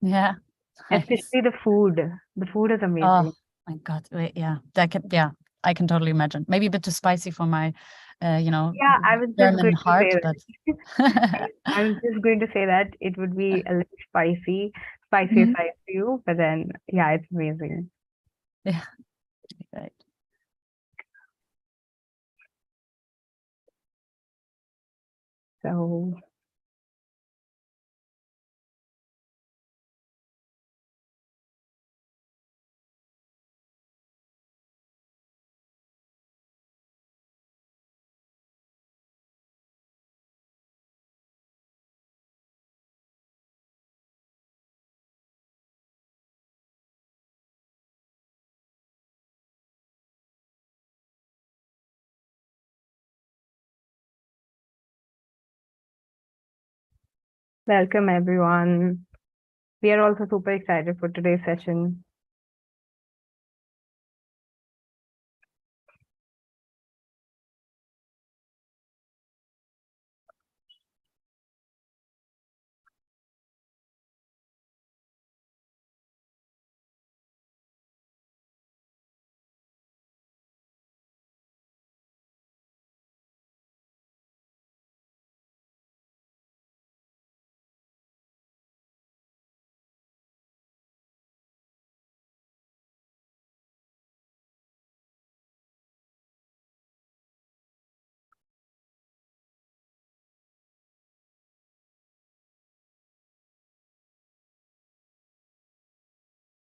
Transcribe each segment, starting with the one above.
Yeah. Nice. Especially the food. The food is Oh amazing. my God. Wait, yeah. Yeah, I can totally imagine. Maybe a bit too spicy for my Yeah, I was just German going to heart, say but that. I was just going to say that it would be a little spicy Mhm. side to you, but then yeah, it's amazing. Yeah, right. So welcome everyone. We are also super excited for today's session.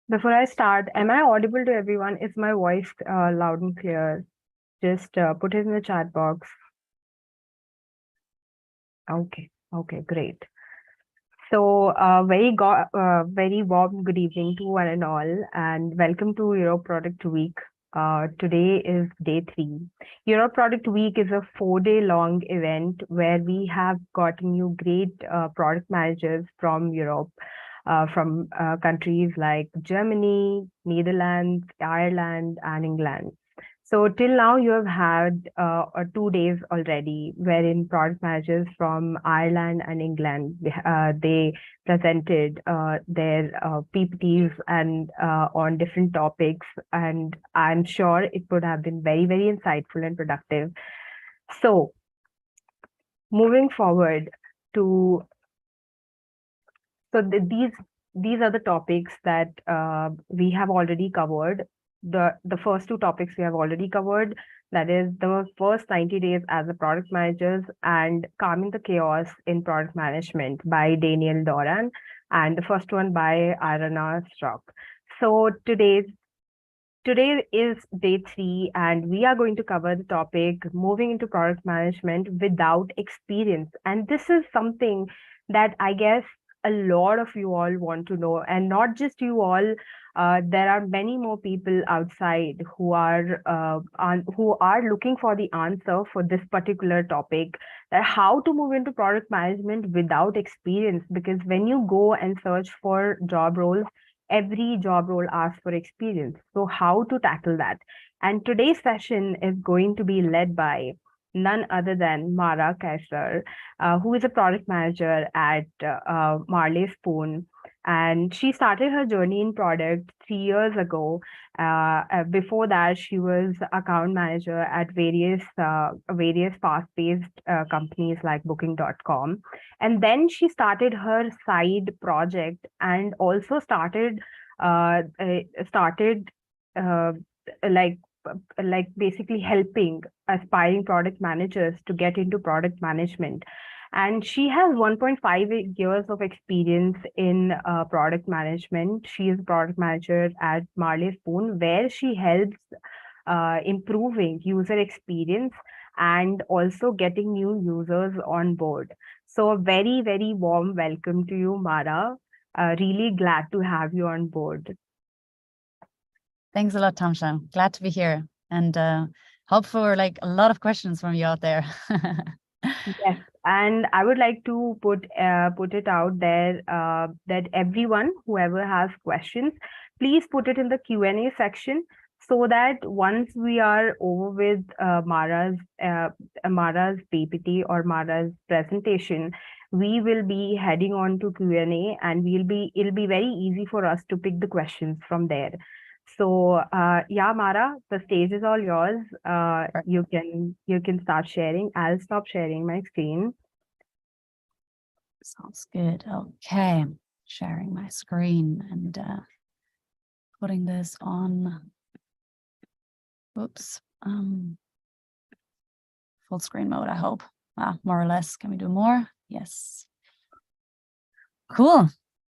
Before I start, am I audible to everyone? Is my voice loud and clear? Just put it in the chat box. Okay, okay, great. So, very warm good evening to one and all, and welcome to Europe Product Week. Today is day 3. Europe Product Week is a 4-day long event where we have gotten you great product managers from Europe, from countries like Germany, Netherlands, Ireland, and England. So till now, you have had 2 days already, wherein product managers from Ireland and England they presented their PPTs and on different topics, and I'm sure it would have been very, very insightful and productive. So moving forward to these are the topics that we have already covered. The first two topics we have already covered. That is the first 90 days as a product managers and calming the chaos in product management by Daniel Doran, and the first one by Arana Strock. So today is day 3, and we are going to cover the topic moving into product management without experience. And this is something that I guess a lot of you all want to know, and not just you all. There are many more people outside who are looking for the answer for this particular topic, that how to move into product management without experience. Because when you go and search for job roles, every job role asks for experience. So, how to tackle that? And today's session is going to be led by none other than Marah Kaiser, who is a product manager at Marley Spoon. And she started her journey in product 3 years ago. Before that, she was account manager at various fast-paced companies like Booking.com. And then she started her side project and also started uh, like basically helping aspiring product managers to get into product management. And she has 1.5 years of experience in product management. She is a product manager at Marley Spoon, where she helps improving user experience and also getting new users on board. So, a very, very warm welcome to you, Marah. Really glad to have you on board. Thanks a lot, Tamsha. Glad to be here, and hope for like a lot of questions from you out there. Yes, and I would like to put it out there that everyone, whoever has questions, please put it in the Q&A section, so that once we are over with Marah's PPT or Marah's presentation, we will be heading on to Q&A, and it'll be very easy for us to pick the questions from there. So yeah, Marah, the stage is all yours. You can start sharing. I'll stop sharing my screen. Sounds good. Okay, sharing my screen and putting this on. Whoops. Full screen mode, I hope. More or less. Can we do more? Yes. Cool.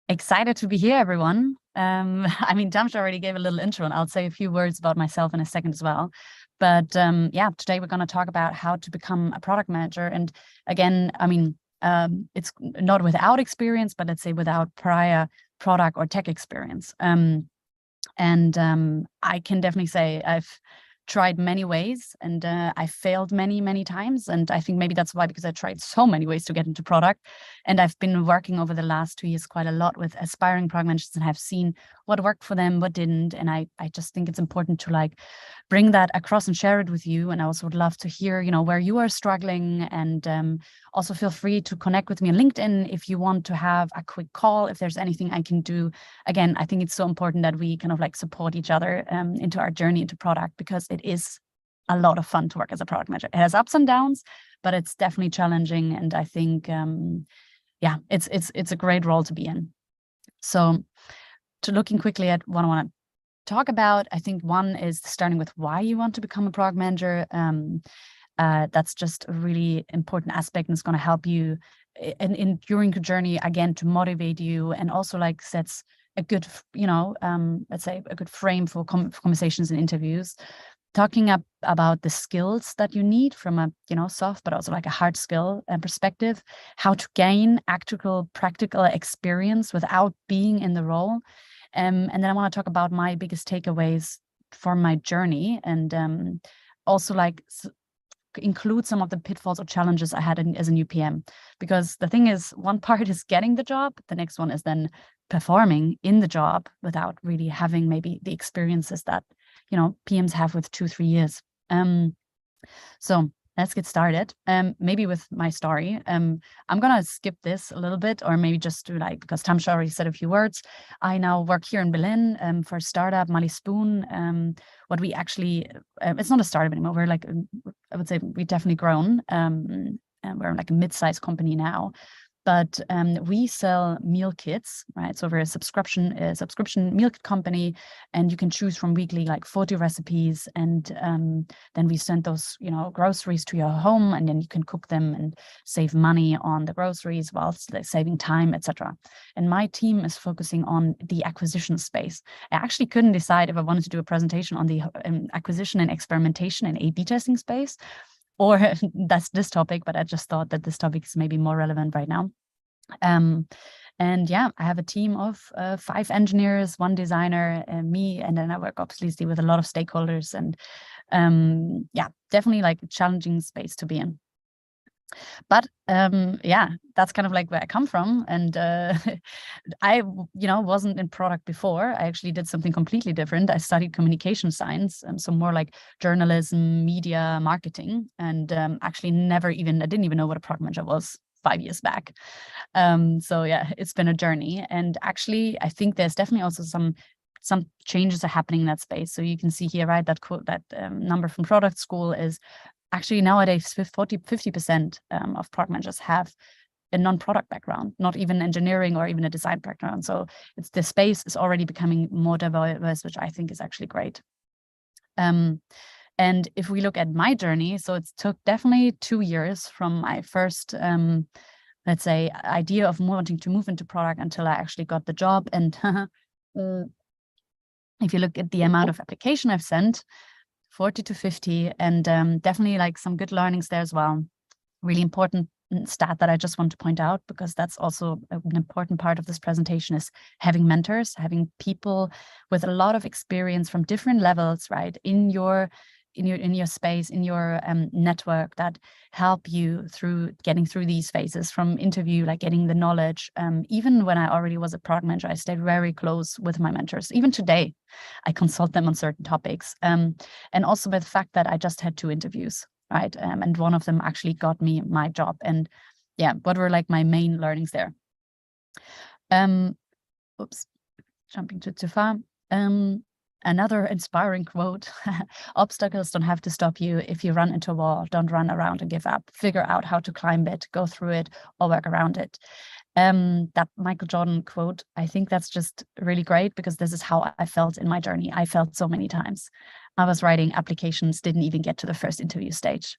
Excited to be here, everyone. I mean, Damsha already gave a little intro, and I'll say a few words about myself in a second as well. But yeah, today we're going to talk about how to become a product manager. And again, I mean, it's not without experience, but let's say without prior product or tech experience. I can definitely say I've tried many ways, and I failed many times. And I think maybe that's why, because I tried so many ways to get into product. And I've been working over the last 2 years quite a lot with aspiring product managers and have seen what worked for them, what didn't. And I just think it's important to like bring that across and share it with you. And I also would love to hear, you know, where you are struggling. And also feel free to connect with me on LinkedIn if you want to have a quick call, if there's anything I can do. Again, I think it's so important that we kind of like support each other into our journey into product, because it is a lot of fun to work as a product manager. It has ups and downs, but it's definitely challenging. And I think, yeah, it's a great role to be in. So to looking quickly at what I want to talk about, I think one is starting with why you want to become a product manager. That's just a really important aspect, and it's going to help you during your journey, again, to motivate you, and also like sets a good, you know, let's say a good frame for conversations and interviews. Talking about the skills that you need from a, you know, soft, but also like a hard skill perspective, how to gain actual practical experience without being in the role. And then I want to talk about my biggest takeaways from my journey, and also like include some of the pitfalls or challenges I had as a new PM. Because the thing is, one part is getting the job, the next one is then performing in the job without really having maybe the experiences that, you know, PMs have with 2-3 years. So let's get started. Maybe with my story. I'm gonna skip this a little bit, or maybe just do like, because Tamsha already said a few words. I now work here in Berlin for a startup, Marley Spoon. What we actually, it's not a startup anymore. We're like, I would say we've definitely grown. And we're like a mid-sized company now. But we sell meal kits, right? So we're a subscription meal kit company, and you can choose from weekly like 40 recipes, and then we send those, you know, groceries to your home, and then you can cook them and save money on the groceries whilst saving time, etc. And my team is focusing on the acquisition space. I actually couldn't decide if I wanted to do a presentation on the acquisition and experimentation and A/B testing space, or that's this topic, but I just thought that this topic is maybe more relevant right now. And yeah, I have a team of 5 engineers, 1 designer, and me, and then I work obviously with a lot of stakeholders, and yeah, definitely like a challenging space to be in. But yeah, that's kind of like where I come from. And I, you know, wasn't in product before. I actually did something completely different. I studied communication science, so more like journalism, media, marketing, and actually I didn't even know what a product manager was 5 years back. So yeah, it's been a journey. And actually, I think there's definitely also some changes are happening in that space. So you can see here, right, that quote, that number from product school is actually nowadays 50% of product managers have a non-product background, not even engineering or even a design background. So the space is already becoming more diverse, which I think is actually great. And if we look at my journey, so it took definitely 2 years from my first, let's say, idea of wanting to move into product until I actually got the job. And if you look at the amount of application I've sent, 40 to 50, and definitely like some good learnings there as well. Really important stat that I just want to point out, because that's also an important part of this presentation, is having mentors, having people with a lot of experience from different levels, right, in your space, in your network, that help you through getting through these phases from interview, like getting the knowledge. Even when I already was a product manager, I stayed very close with my mentors. Even today, I consult them on certain topics. And also by the fact that I just had 2 interviews, right? And one of them actually got me my job. And yeah, what were like my main learnings there? Oops, jumping too far. Another inspiring quote: obstacles don't have to stop you. If you run into a wall, don't run around and give up. Figure out how to climb it, go through it, or work around it. That Michael Jordan quote, I think that's just really great, because this is how I felt in my journey. I felt so many times. I was writing applications, didn't even get to the first interview stage.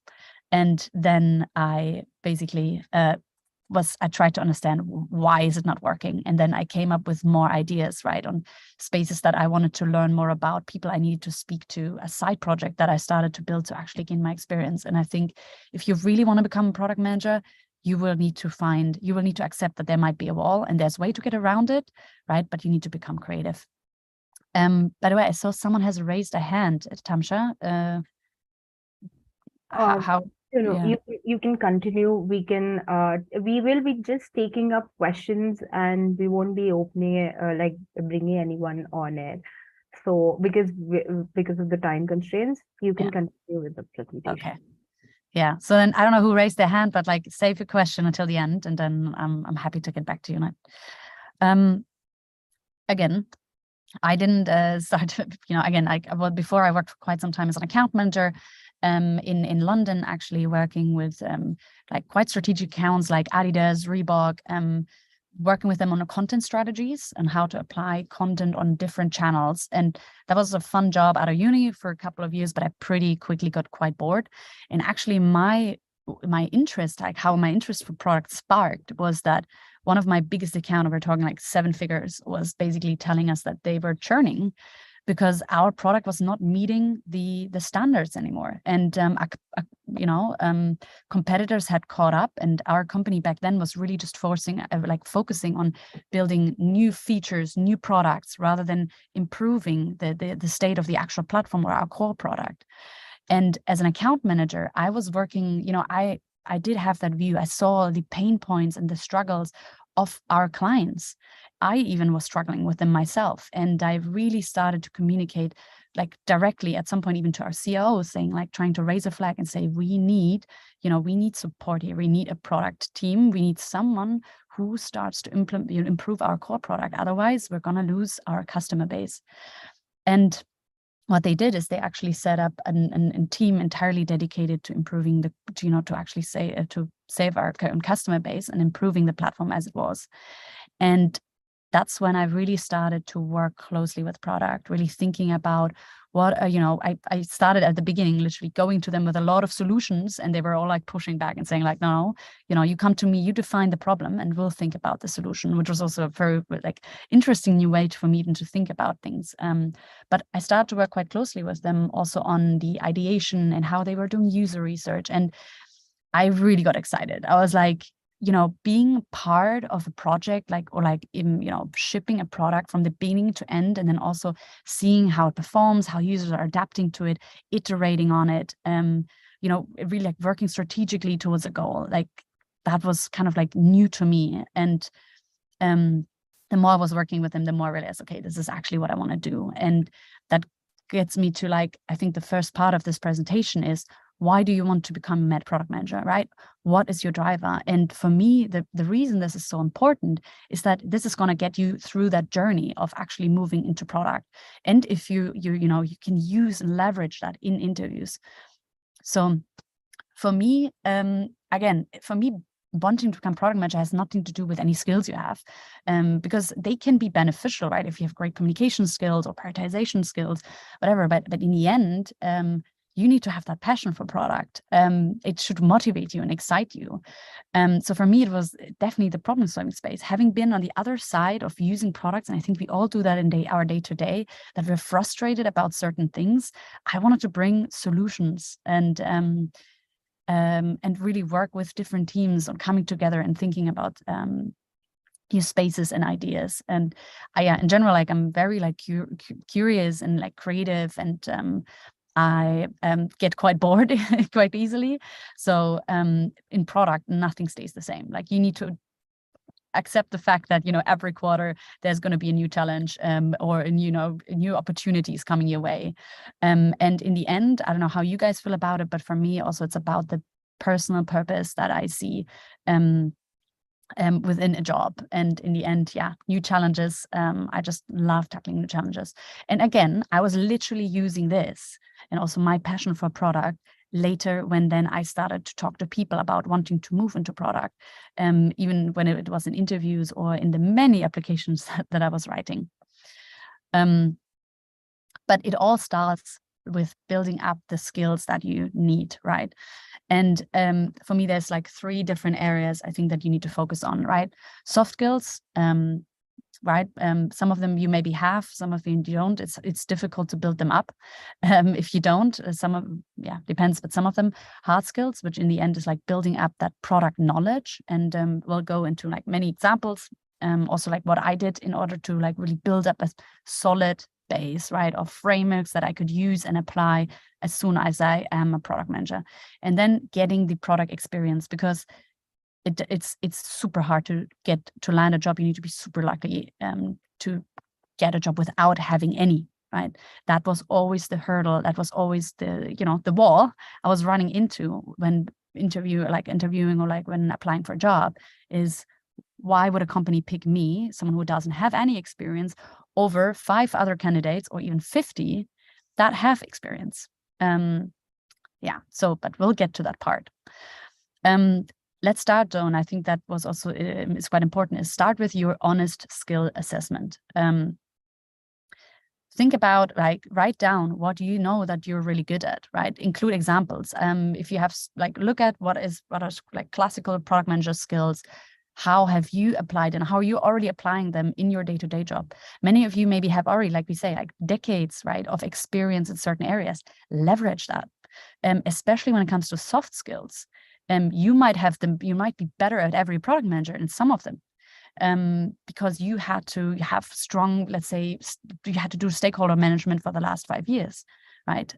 And then I basically I tried to understand why is it not working. And then I came up with more ideas, right, on spaces that I wanted to learn more about, people I needed to speak to, a side project that I started to build to actually gain my experience. And I think if you really want to become a product manager, you will need to accept that there might be a wall and there's a way to get around it, right? But you need to become creative. By the way, I saw someone has raised a hand, Tamsha. How yeah. You can continue. We will be just taking up questions, and we won't be opening like bringing anyone on it. So because of the time constraints, you can continue with the presentation. Okay. Yeah. So then I don't know who raised their hand, but like save your question until the end, and then I'm happy to get back to you. Again, I didn't start, before I worked for quite some time as an account manager in London, actually working with like quite strategic accounts like Adidas, Reebok, working with them on the content strategies and how to apply content on different channels. And that was a fun job out of uni for a couple of years, but I pretty quickly got quite bored. And actually my interest, like how my interest for product sparked, was that one of my biggest accounts, we're talking like 7 figures, was basically telling us that they were churning because our product was not meeting the standards anymore. And competitors had caught up, and our company back then was really just focusing on building new features, new products, rather than improving the state of the actual platform or our core product. And as an account manager, I was working, I did have that view. I saw the pain points and the struggles of our clients. I even was struggling with them myself. And I really started to communicate like directly at some point, even to our COO, saying, like, trying to raise a flag and say, we need support here. We need a product team. We need someone who starts to improve our core product. Otherwise, we're going to lose our customer base. And what they did is they actually set up a team entirely dedicated to improving to save our current customer base and improving the platform as it was. And that's when I really started to work closely with product, really thinking about what, I started at the beginning, literally going to them with a lot of solutions, and they were all like pushing back and saying like, no, you come to me, you define the problem, and we'll think about the solution, which was also a very like interesting new way for me even to think about things. But I started to work quite closely with them also on the ideation and how they were doing user research. And I really got excited. I was like, being part of a project, shipping a product from the beginning to end, and then also seeing how it performs, how users are adapting to it, iterating on it, really like working strategically towards a goal. Like that was kind of like new to me. And the more I was working with them, the more I realized, okay, this is actually what I want to do. And that gets me to I think the first part of this presentation is, why do you want to become a product manager, right? What is your driver? And for me, the reason this is so important is that this is going to get you through that journey of actually moving into product. And if you can use and leverage that in interviews. So for me, wanting to become product manager has nothing to do with any skills you have, because they can be beneficial, right? If you have great communication skills or prioritization skills, whatever. But in the end, you need to have that passion for product. It should motivate you and excite you. So for me, it was definitely the problem solving space. Having been on the other side of using products, and I think we all do that in our day to day, that we're frustrated about certain things. I wanted to bring solutions and really work with different teams on coming together and thinking about new spaces and ideas. And in general, I'm very curious and creative, and I get quite bored quite easily. So in product, nothing stays the same. Like you need to accept the fact that every quarter there's going to be a new challenge or new opportunities coming your way. And in the end, I don't know how you guys feel about it, but for me also it's about the personal purpose that I see within a job. And in the end, yeah, new challenges. I just love tackling new challenges. And again, I was literally using this and also my passion for product later when then I started to talk to people about wanting to move into product, even when it was in interviews or in the many applications that I was writing. But it all starts with building up the skills that you need, right? And for me, there's like 3 different areas I think that you need to focus on, right? Soft skills, right? Some of them you maybe have, some of them you don't. It's difficult to build them up if you don't. Some of, yeah, depends, but some of them hard skills, which in the end is like building up that product knowledge. And we'll go into like many examples, also like what I did in order to like really build up a solid base, right, of frameworks that I could use and apply as soon as I am a product manager. And then getting the product experience, because it's super hard to land a job. You need to be super lucky to get a job without having any, right? That was always the hurdle. That was always the, you know, the wall I was running into when interviewing or like when applying for a job, is why would a company pick me, someone who doesn't have any experience, over 5 other candidates or even 50 that have experience? Yeah, so, but we'll get to that part. Let's start though, and I think that was also is quite important, is start with your honest skill assessment. Think about, like, write down what you know that you're really good at, right? Include examples. If you have, like, look at what are like classical product manager skills. How have you applied and how are you already applying them in your day-to-day job? Many of you maybe have already, like we say, like decades, right, of experience in certain areas. Leverage that, especially when it comes to soft skills. You might be better at every product manager in some of them, because you had to have strong, let's say, you had to do stakeholder management for the last 5 years, right?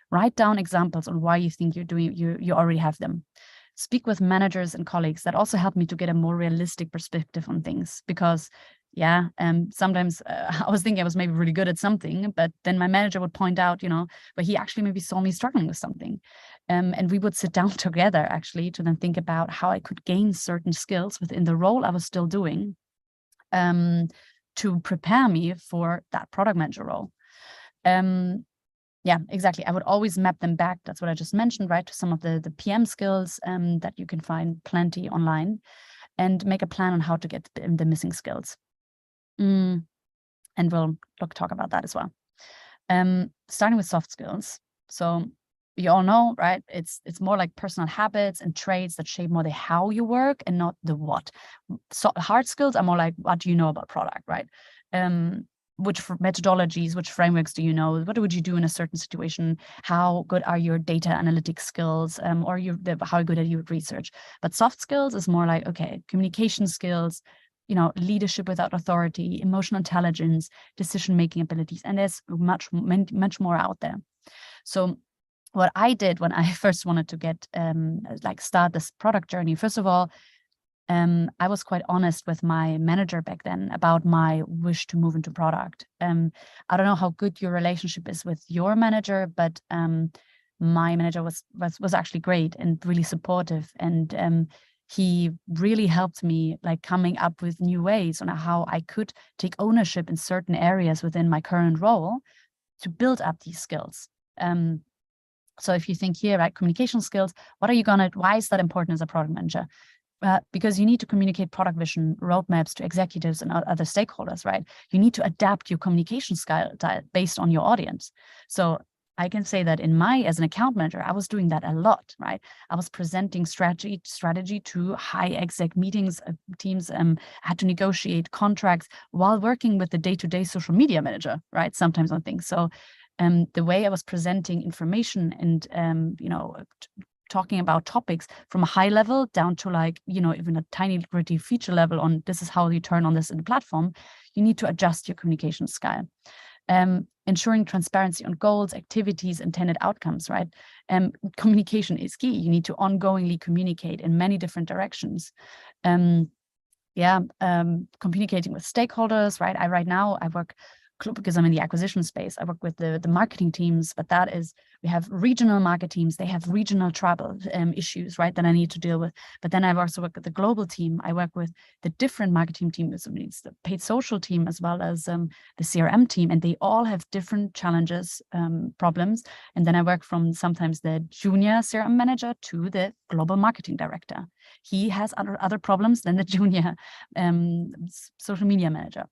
Write down examples on why you think you already have them. Speak with managers and colleagues. That also helped me to get a more realistic perspective on things, because yeah, sometimes I was thinking I was maybe really good at something, but then my manager would point out, you know, but he actually maybe saw me struggling with something. And we would sit down together actually to then think about how I could gain certain skills within the role I was still doing, to prepare me for that product manager role. Yeah, exactly. I would always map them back. That's what I just mentioned, right? To some of the PM skills that you can find plenty online, and make a plan on how to get the missing skills. And we'll talk about that as well. Starting with soft skills. So you all know, right? It's more like personal habits and traits that shape more the how you work and not the what. So hard skills are more like, what do you know about product, right? Which methodologies, which frameworks do you know? What would you do in a certain situation? How good are your data analytics skills, or how good are you at research? But soft skills is more like, okay, communication skills, you know, leadership without authority, emotional intelligence, decision-making abilities, and there's much more out there. So what I did when I first wanted to get start this product journey, first of all, I was quite honest with my manager back then about my wish to move into product. I don't know how good your relationship is with your manager, but my manager was actually great and really supportive, and he really helped me, like, coming up with new ways on how I could take ownership in certain areas within my current role to build up these skills. So if you think here, right, communication skills, why is that important as a product manager? Because you need to communicate product vision, roadmaps to executives and other stakeholders, right? You need to adapt your communication style based on your audience. So I can say that as an account manager, I was doing that a lot, right? I was presenting strategy to high exec meetings, teams, had to negotiate contracts while working with the day-to-day social media manager, right? Sometimes on things. So the way I was presenting information and, talking about topics from a high level down to, like, even a tiny gritty feature level on this is how you turn on this in the platform, you need to adjust your communication style. Ensuring transparency on goals, activities, intended outcomes, right? Communication is key. You need to ongoingly communicate in many different directions. Communicating with stakeholders, right? Right now I work because I'm in the acquisition space, I work with the marketing teams, but that is, we have regional market teams, they have regional travel issues, right, that I need to deal with. But then I also work with the global team. I work with the different marketing teams, it's the paid social team as well as the CRM team, and they all have different challenges, problems. And then I work from sometimes the junior CRM manager to the global marketing director. He has other problems than the junior social media manager.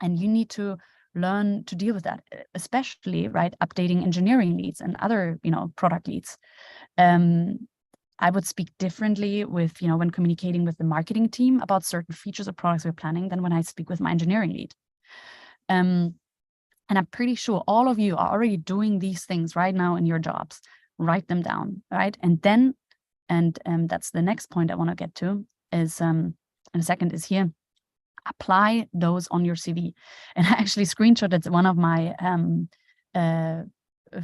And you need to learn to deal with that, especially, right, updating engineering leads and other, product leads. I would speak differently with, when communicating with the marketing team about certain features or products we're planning than when I speak with my engineering lead. And I'm pretty sure all of you are already doing these things right now in your jobs. Write them down, right? And then, that's the next point I want to get to, is in a second, is here. Apply those on your CV. And I actually screenshotted one of my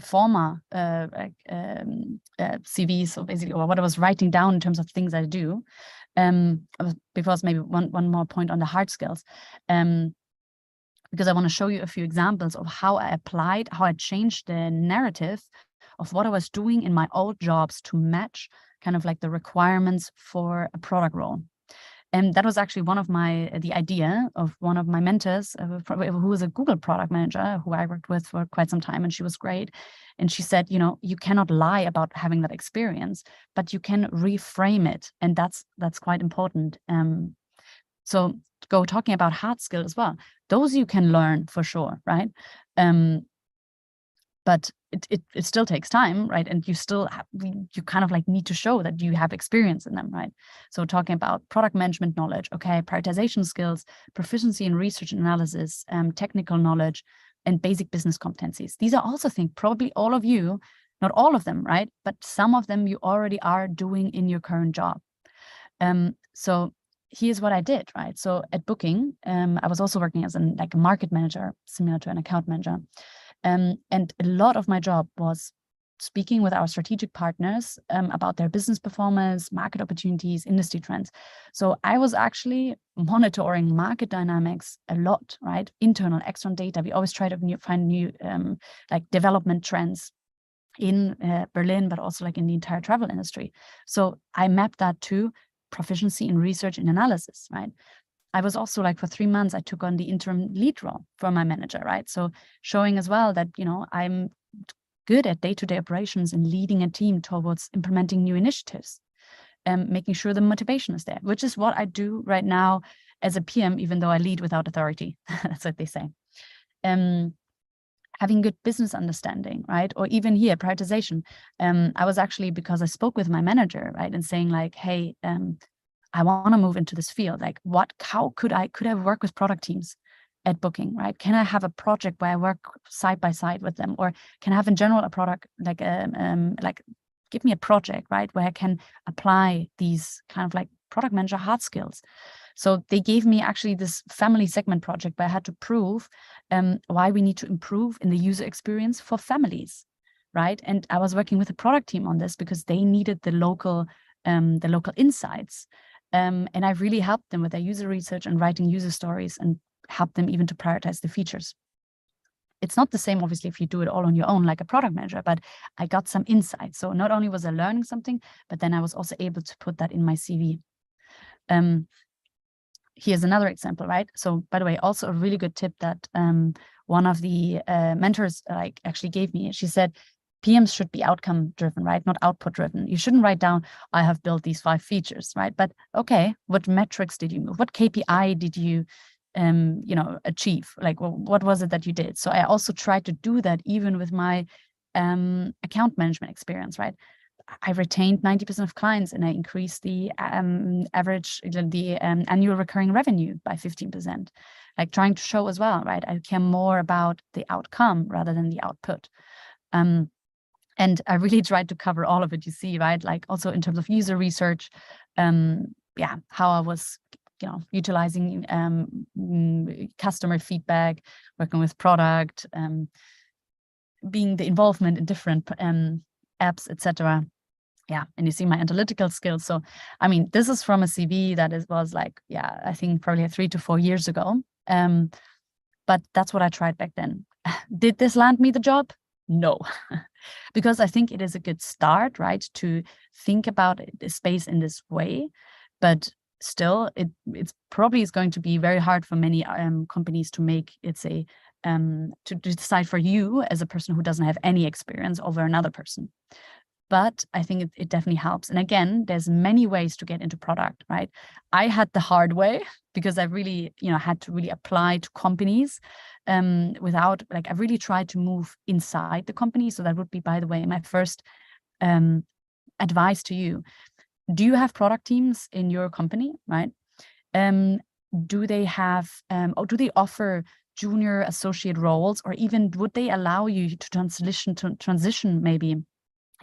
former CVs, so basically, or what I was writing down in terms of things I do. Because maybe one more point on the hard skills, because I want to show you a few examples of how I changed the narrative of what I was doing in my old jobs to match kind of like the requirements for a product role. And that was actually the idea of one of my mentors, who was a Google product manager, who I worked with for quite some time, and she was great. And she said, you cannot lie about having that experience, but you can reframe it. And that's quite important. So talking about hard skills as well, those you can learn for sure, right? But it still takes time, right? And you still you kind of like need to show that you have experience in them, right? So talking about product management knowledge, okay, prioritization skills, proficiency in research and analysis, technical knowledge, and basic business competencies. These are also things probably all of you, not all of them, right? But some of them you already are doing in your current job. So here's what I did, right? So at Booking, I was also working as a market manager, similar to an account manager. And a lot of my job was speaking with our strategic partners about their business performance, market opportunities, industry trends. So I was actually monitoring market dynamics a lot, right? Internal, external data. We always try to find new development trends in Berlin, but also in the entire travel industry. So I mapped that to proficiency in research and analysis, right? I was also for 3 months, I took on the interim lead role for my manager, right? So showing as well that, I'm good at day-to-day operations and leading a team towards implementing new initiatives and making sure the motivation is there, which is what I do right now as a PM, even though I lead without authority. That's what they say. Having good business understanding, right? Or even here, prioritization. I was actually, because I spoke with my manager, right? And saying hey, I want to move into this field. How could I work with product teams at Booking, right? Can I have a project where I work side by side with them, or can I have in general a product give me a project, right, where I can apply these kind of product manager hard skills. So they gave me actually this family segment project where I had to prove why we need to improve in the user experience for families, right? And I was working with a product team on this because they needed the local insights. And I really helped them with their user research and writing user stories and helped them even to prioritize the features. It's not the same, obviously, if you do it all on your own like a product manager, but I got some insights. So not only was I learning something, but then I was also able to put that in my CV. Here's another example, right? So by the way, also a really good tip that one of the mentors actually gave me. She said, PMs should be outcome driven, right? Not output driven. You shouldn't write down, I have built these 5 features, right? But okay, what metrics did you move? What KPI did you, achieve? What was it that you did? So I also tried to do that even with my account management experience, right? I retained 90% of clients and I increased the annual recurring revenue by 15%. Trying to show as well, right? I care more about the outcome rather than the output. And I really tried to cover all of it, you see, right? Also in terms of user research, how I was, utilizing customer feedback, working with product, being the involvement in different apps, etc. Yeah, and you see my analytical skills. So, I mean, this is from a CV that was I think probably 3 to 4 years ago. But that's what I tried back then. Did this land me the job? No, because I think it is a good start, right? To think about the space in this way, but still, it's probably is going to be very hard for many companies to make to decide for you as a person who doesn't have any experience over another person. But I think it definitely helps. And again, there's many ways to get into product, right? I had the hard way because I really, had to really apply to companies without, like, I really tried to move inside the company. So that would be, by the way, my first advice to you. Do you have product teams in your company, right? Do they have, or do they offer junior associate roles, or even would they allow you to transition maybe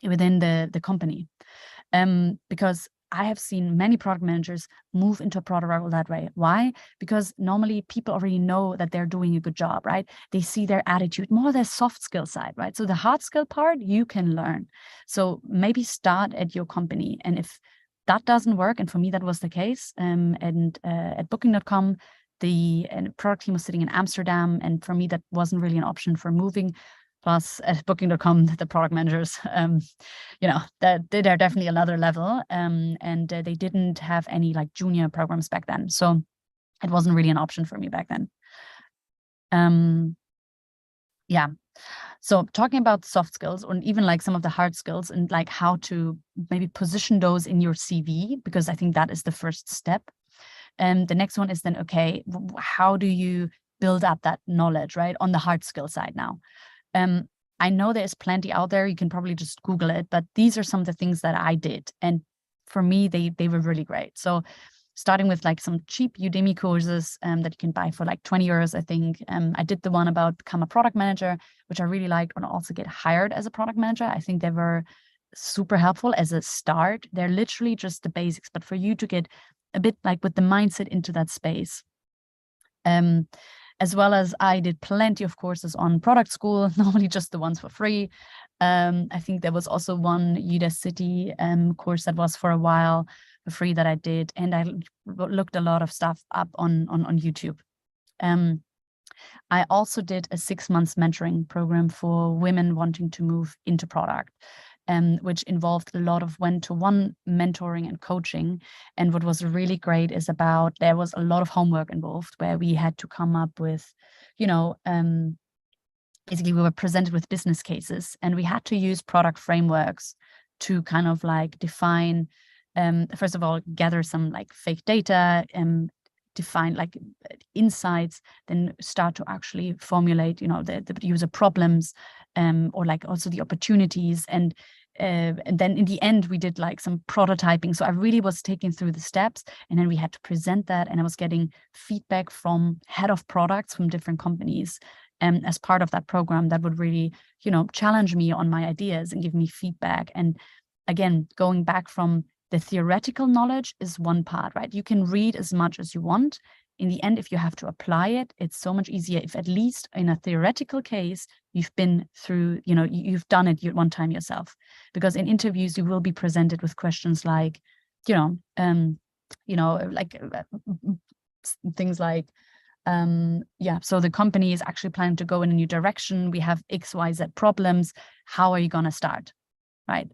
within the company? Because I have seen many product managers move into a product role that way. Why? Because normally people already know that they're doing a good job, right? They see their attitude, more their soft skill side, right? So the hard skill part you can learn. So maybe start at your company. And if that doesn't work, and for me that was the case, at Booking.com, the product team was sitting in Amsterdam, and for me that wasn't really an option for moving. Plus, at Booking.com, the product managers, they're definitely another level, and they didn't have any like junior programs back then, so it wasn't really an option for me back then. Yeah. So talking about soft skills, or even like some of the hard skills, and like how to maybe position those in your CV, because I think that is the first step. And the next one is then, okay, how do you build up that knowledge, right, on the hard skill side now? I know there's plenty out there. You can probably just Google it, but these are some of the things that I did. And for me, they were really great. So starting with like some cheap Udemy courses that you can buy for like 20 euros, I think. I did the one about become a product manager, which I really liked, and also get hired as a product manager. I think they were super helpful as a start. They're literally just the basics, but for you to get a bit like with the mindset into that space. As well as I did plenty of courses on product school, normally just the ones for free. I think there was also one Udacity course that was for a while for free that I did. And I looked a lot of stuff up on YouTube. I also did a 6 months mentoring program for women wanting to move into product, which involved a lot of one-to-one mentoring and coaching. And what was really great is there was a lot of homework involved, where we had to come up with, basically we were presented with business cases, and we had to use product frameworks to kind of like define, first of all, gather some like fake data, define like insights, then start to actually formulate, the user problems, or like also the opportunities. And then in the end, we did like some prototyping. So I really was taking through the steps, and then we had to present that. And I was getting feedback from head of products from different companies. As part of that program, that would really, challenge me on my ideas and give me feedback. And again, going back from the theoretical knowledge is one part, right? You can read as much as you want. In the end, if you have to apply it, it's so much easier if at least in a theoretical case, you've been through, you've done it one time yourself. Because in interviews, you will be presented with questions like, things like, so the company is actually planning to go in a new direction. We have XYZ problems. How are you going to start, right?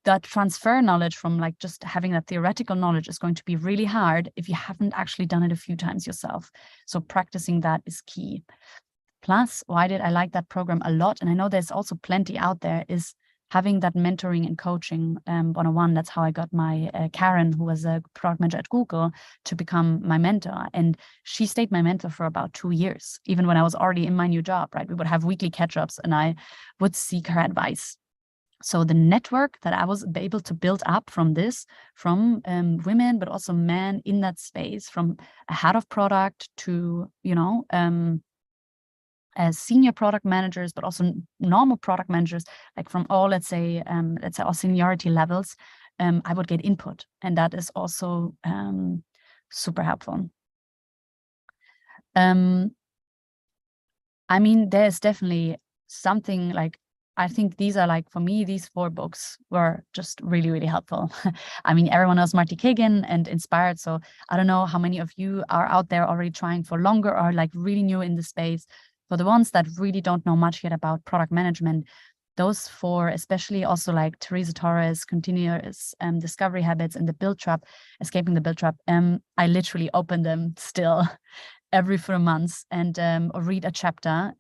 That transfer knowledge from like just having that theoretical knowledge is going to be really hard if you haven't actually done it a few times yourself. So practicing that is key. Plus, why did I like that program a lot? And I know there's also plenty out there, is having that mentoring and coaching one-on-one. That's how I got my Karen, who was a product manager at Google, to become my mentor. And she stayed my mentor for about 2 years, even when I was already in my new job, right? We would have weekly catch-ups, and I would seek her advice. So the network that I was able to build up from women, but also men in that space, from a head of product to, as senior product managers, but also normal product managers, like from all, let's say all seniority levels, I would get input. And that is also super helpful. I mean, there's definitely something like, I think these are like, for me, these 4 books were just really, really helpful. I mean, everyone knows Marty Kagan and Inspired. So I don't know how many of you are out there already trying for longer or like really new in the space. For the ones that really don't know much yet about product management, those 4, especially also like Teresa Torres, Continuous Discovery Habits, and the Build Trap, Escaping the Build Trap, I literally open them still every 4 months and or read a chapter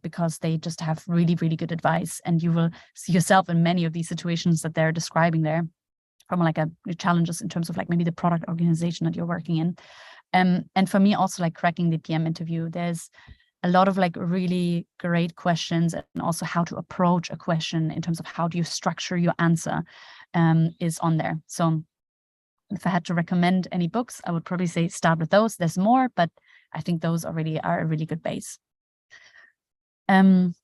because they just have really, really good advice. And you will see yourself in many of these situations that they're describing there from like challenges in terms of like maybe the product organization that you're working in. And for me also like cracking the PM interview, there's a lot of like really great questions, and also how to approach a question in terms of how do you structure your answer is on there. So if I had to recommend any books, I would probably say start with those. There's more, but I think those already are a really good base. Looking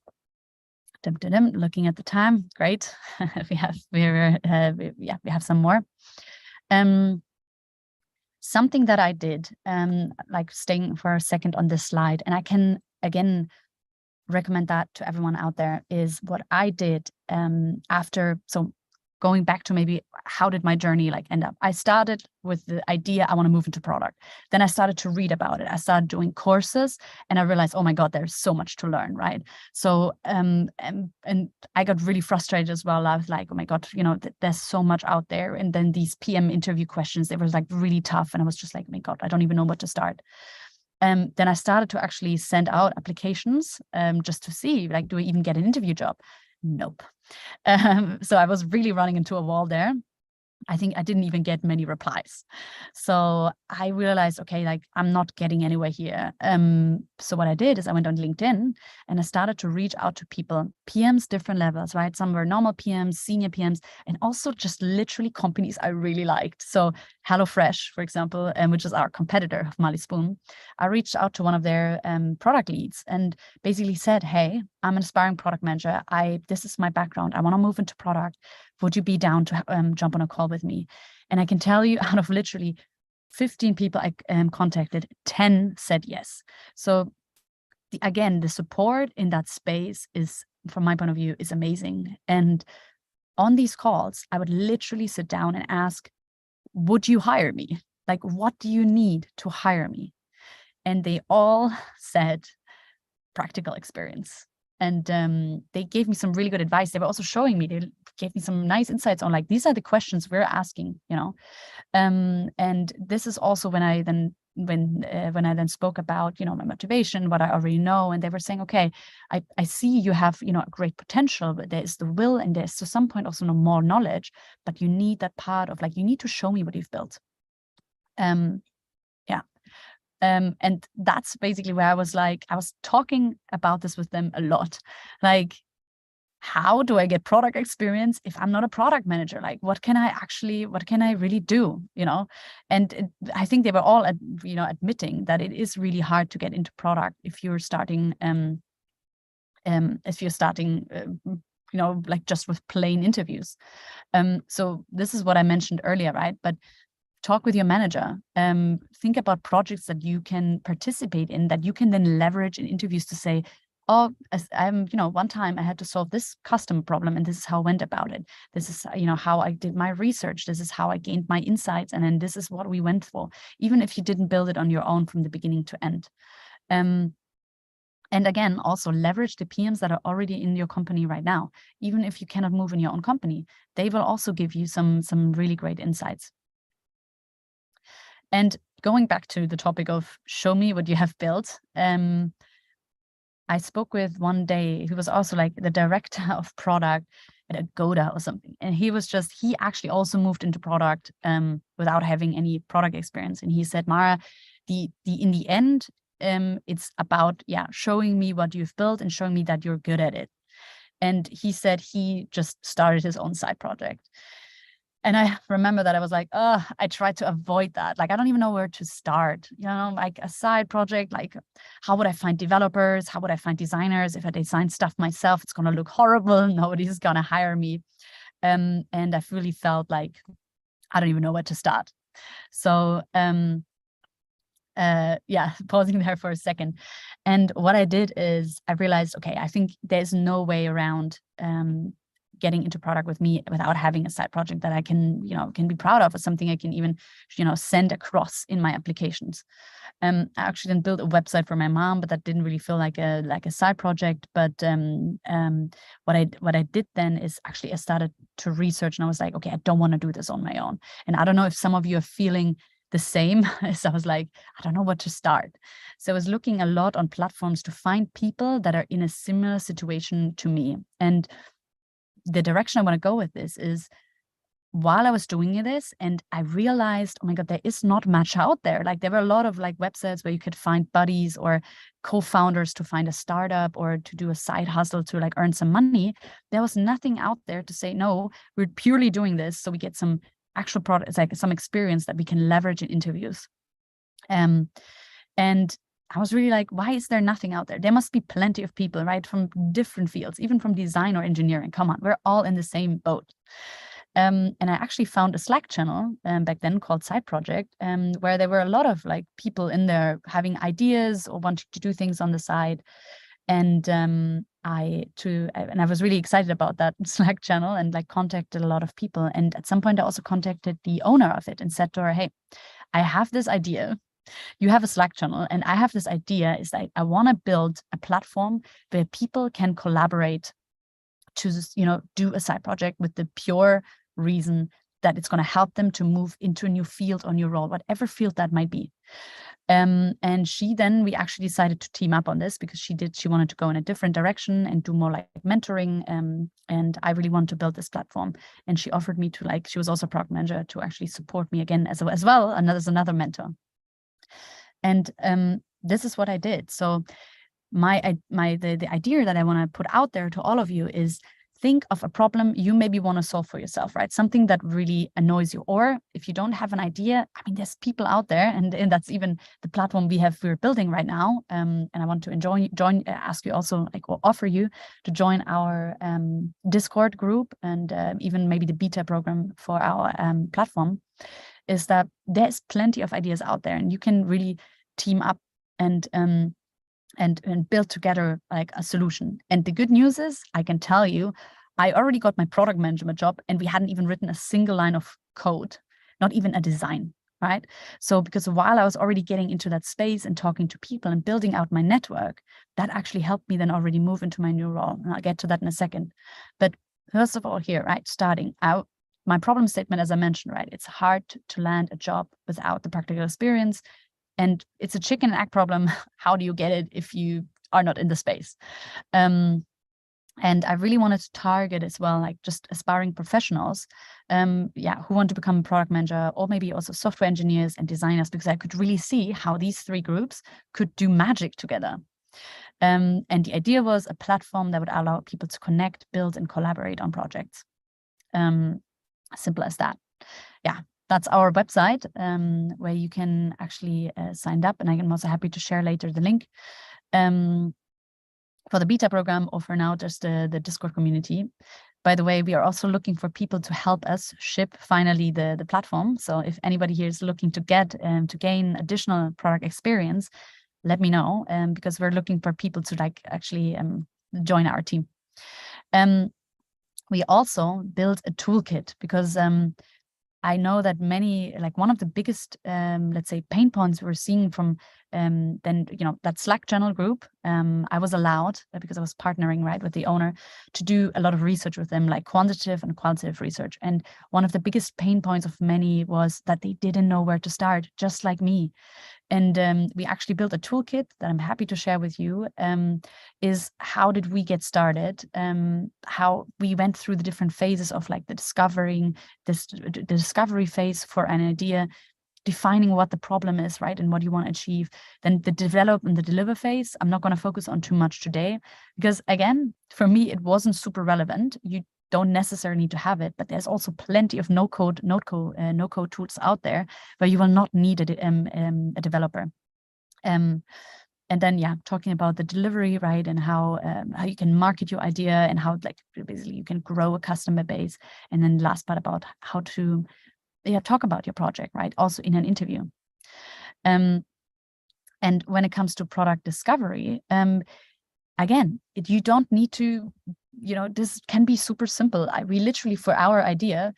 at the time, great. we have some more. Something that I did, like staying for a second on this slide, and I can again recommend that to everyone out there, is what I did after. So going back to maybe how did my journey like end up? I started with the idea I want to move into product. Then I started to read about it. I started doing courses, and I realized, oh my God, there's so much to learn, right? So and I got really frustrated as well. I was like, oh my God, you know, there's so much out there. And then these PM interview questions, they were like really tough, and I was just like, oh my God, I don't even know what to start. Then I started to actually send out applications just to see, like, do I even get an interview job? Nope. So I was really running into a wall there. I think I didn't even get many replies. So I realized, okay, like I'm not getting anywhere here. So what I did is I went on LinkedIn and I started to reach out to people, PMs, different levels, right? Some were normal PMs, senior PMs, and also just literally companies I really liked. So HelloFresh, for example, which is our competitor of Marley Spoon, I reached out to one of their product leads and basically said, hey, I'm an aspiring product manager. This is my background. I want to move into product. Would you be down to jump on a call with me? And I can tell you, out of literally 15 people I contacted, 10 said yes. So again, the support in that space is, from my point of view, is amazing. And on these calls, I would literally sit down and ask, would you hire me? Like, what do you need to hire me? And they all said practical experience. And they gave me some really good advice. They were also showing me, they gave me some nice insights on like, these are the questions we're asking, you know. And this is also when I then spoke about, you know, my motivation, what I already know. And they were saying, okay, I see you have, you know, a great potential, but there's the will and there's to some point also no more knowledge, but you need that part of like, you need to show me what you've built. And that's basically where I was talking about this with them a lot. Like, how do I get product experience if I'm not a product manager? Like, what can I really do, you know? And I think they were all, admitting that it is really hard to get into product if you're starting, like just with plain interviews. So this is what I mentioned earlier, right? But talk with your manager. Think about projects that you can participate in, that you can then leverage in interviews to say, oh, one time I had to solve this customer problem, and this is how I went about it. This is, how I did my research. This is how I gained my insights. And then this is what we went for, even if you didn't build it on your own from the beginning to end. And again, also leverage the PMs that are already in your company right now. Even if you cannot move in your own company, they will also give you some really great insights. And going back to the topic of show me what you have built, I spoke with one day who was also like the director of product at Agoda or something. And he actually also moved into product without having any product experience. And he said, Marah, in the end, it's about, showing me what you've built and showing me that you're good at it. And he said he just started his own side project. And I remember that I was like, I tried to avoid that. Like, I don't even know where to start, like a side project. Like, how would I find developers? How would I find designers? If I design stuff myself, it's going to look horrible. Nobody's going to hire me. And I really felt like I don't even know where to start. So yeah, pausing there for a second. And what I did is I realized, okay, I think there's no way around getting into product with me without having a side project that I can, can be proud of, or something I can even, send across in my applications. I actually then built a website for my mom, but that didn't really feel like a side project. But what I did then is actually I started to research, and I was like, okay, I don't want to do this on my own. And I don't know if some of you are feeling the same. So I was like, I don't know what to start. So I was looking a lot on platforms to find people that are in a similar situation to me. And the direction I want to go with this is, while I was doing this, and I realized, oh my God, there is not much out there. Like, there were a lot of like websites where you could find buddies or co-founders to find a startup or to do a side hustle to like earn some money. There was nothing out there to say, no, we're purely doing this so we get some actual products, like some experience that we can leverage in interviews. And I was really like, why is there nothing out there? There must be plenty of people, right, from different fields, even from design or engineering. Come on, we're all in the same boat. And I actually found a Slack channel back then called Side Project, where there were a lot of like people in there having ideas or wanting to do things on the side. And I was really excited about that Slack channel, and like contacted a lot of people. And at some point I also contacted the owner of it and said to her, hey, I have this idea. You have a Slack channel, and I have this idea, is that I want to build a platform where people can collaborate to do a side project with the pure reason that it's going to help them to move into a new field or new role, whatever field that might be. And we actually decided to team up on this, because she wanted to go in a different direction and do more like mentoring. And I really wanted to build this platform. And she offered me to, she was also a product manager, to actually support me again as well, another mentor. And this is what I did. So the idea that I want to put out there to all of you is, think of a problem you maybe want to solve for yourself, right? Something that really annoys you. Or if you don't have an idea, I mean, there's people out there, and that's even the platform we're building right now. And I want to ask you also, or offer you to join our Discord group, and even maybe the beta program for our platform, is that there's plenty of ideas out there, and you can really team up and build together like a solution. And the good news is, I can tell you, I already got my product management job, and we hadn't even written a single line of code, not even a design, right? So because while I was already getting into that space and talking to people and building out my network, that actually helped me then already move into my new role. And I'll get to that in a second. But first of all here, right, starting out, my problem statement, as I mentioned, right, it's hard to land a job without the practical experience. And it's a chicken and egg problem. How do you get it if you are not in the space? And I really wanted to target as well, like just aspiring professionals, who want to become a product manager, or maybe also software engineers and designers, because I could really see how these three groups could do magic together. And the idea was a platform that would allow people to connect, build, and collaborate on projects. Simple as that. Yeah. That's our website, where you can actually sign up, and I'm also happy to share later the link for the beta program, or for now just the Discord community. By the way, we are also looking for people to help us ship finally the platform. So if anybody here is looking to gain additional product experience, let me know, because we're looking for people to actually join our team. We also built a toolkit, because I know that one of the biggest, let's say, pain points we're seeing from that Slack channel group, I was allowed, because I was partnering right with the owner, to do a lot of research with them, like quantitative and qualitative research. And one of the biggest pain points of many was that they didn't know where to start, just like me. And we actually built a toolkit that I'm happy to share with you, is how did we get started, how we went through the different phases of like the discovery phase for an idea, defining what the problem is, right, and what you want to achieve. Then the develop and the deliver phase, I'm not going to focus on too much today, because again, for me, it wasn't super relevant. You don't necessarily need to have it, but there's also plenty of no-code tools out there where you will not need a developer. And then, talking about the delivery, right, and how you can market your idea, and how basically you can grow a customer base. And then last part about how to talk about your project, right, also in an interview. And when it comes to product discovery, again, you don't need to, this can be super simple. We literally, for our idea,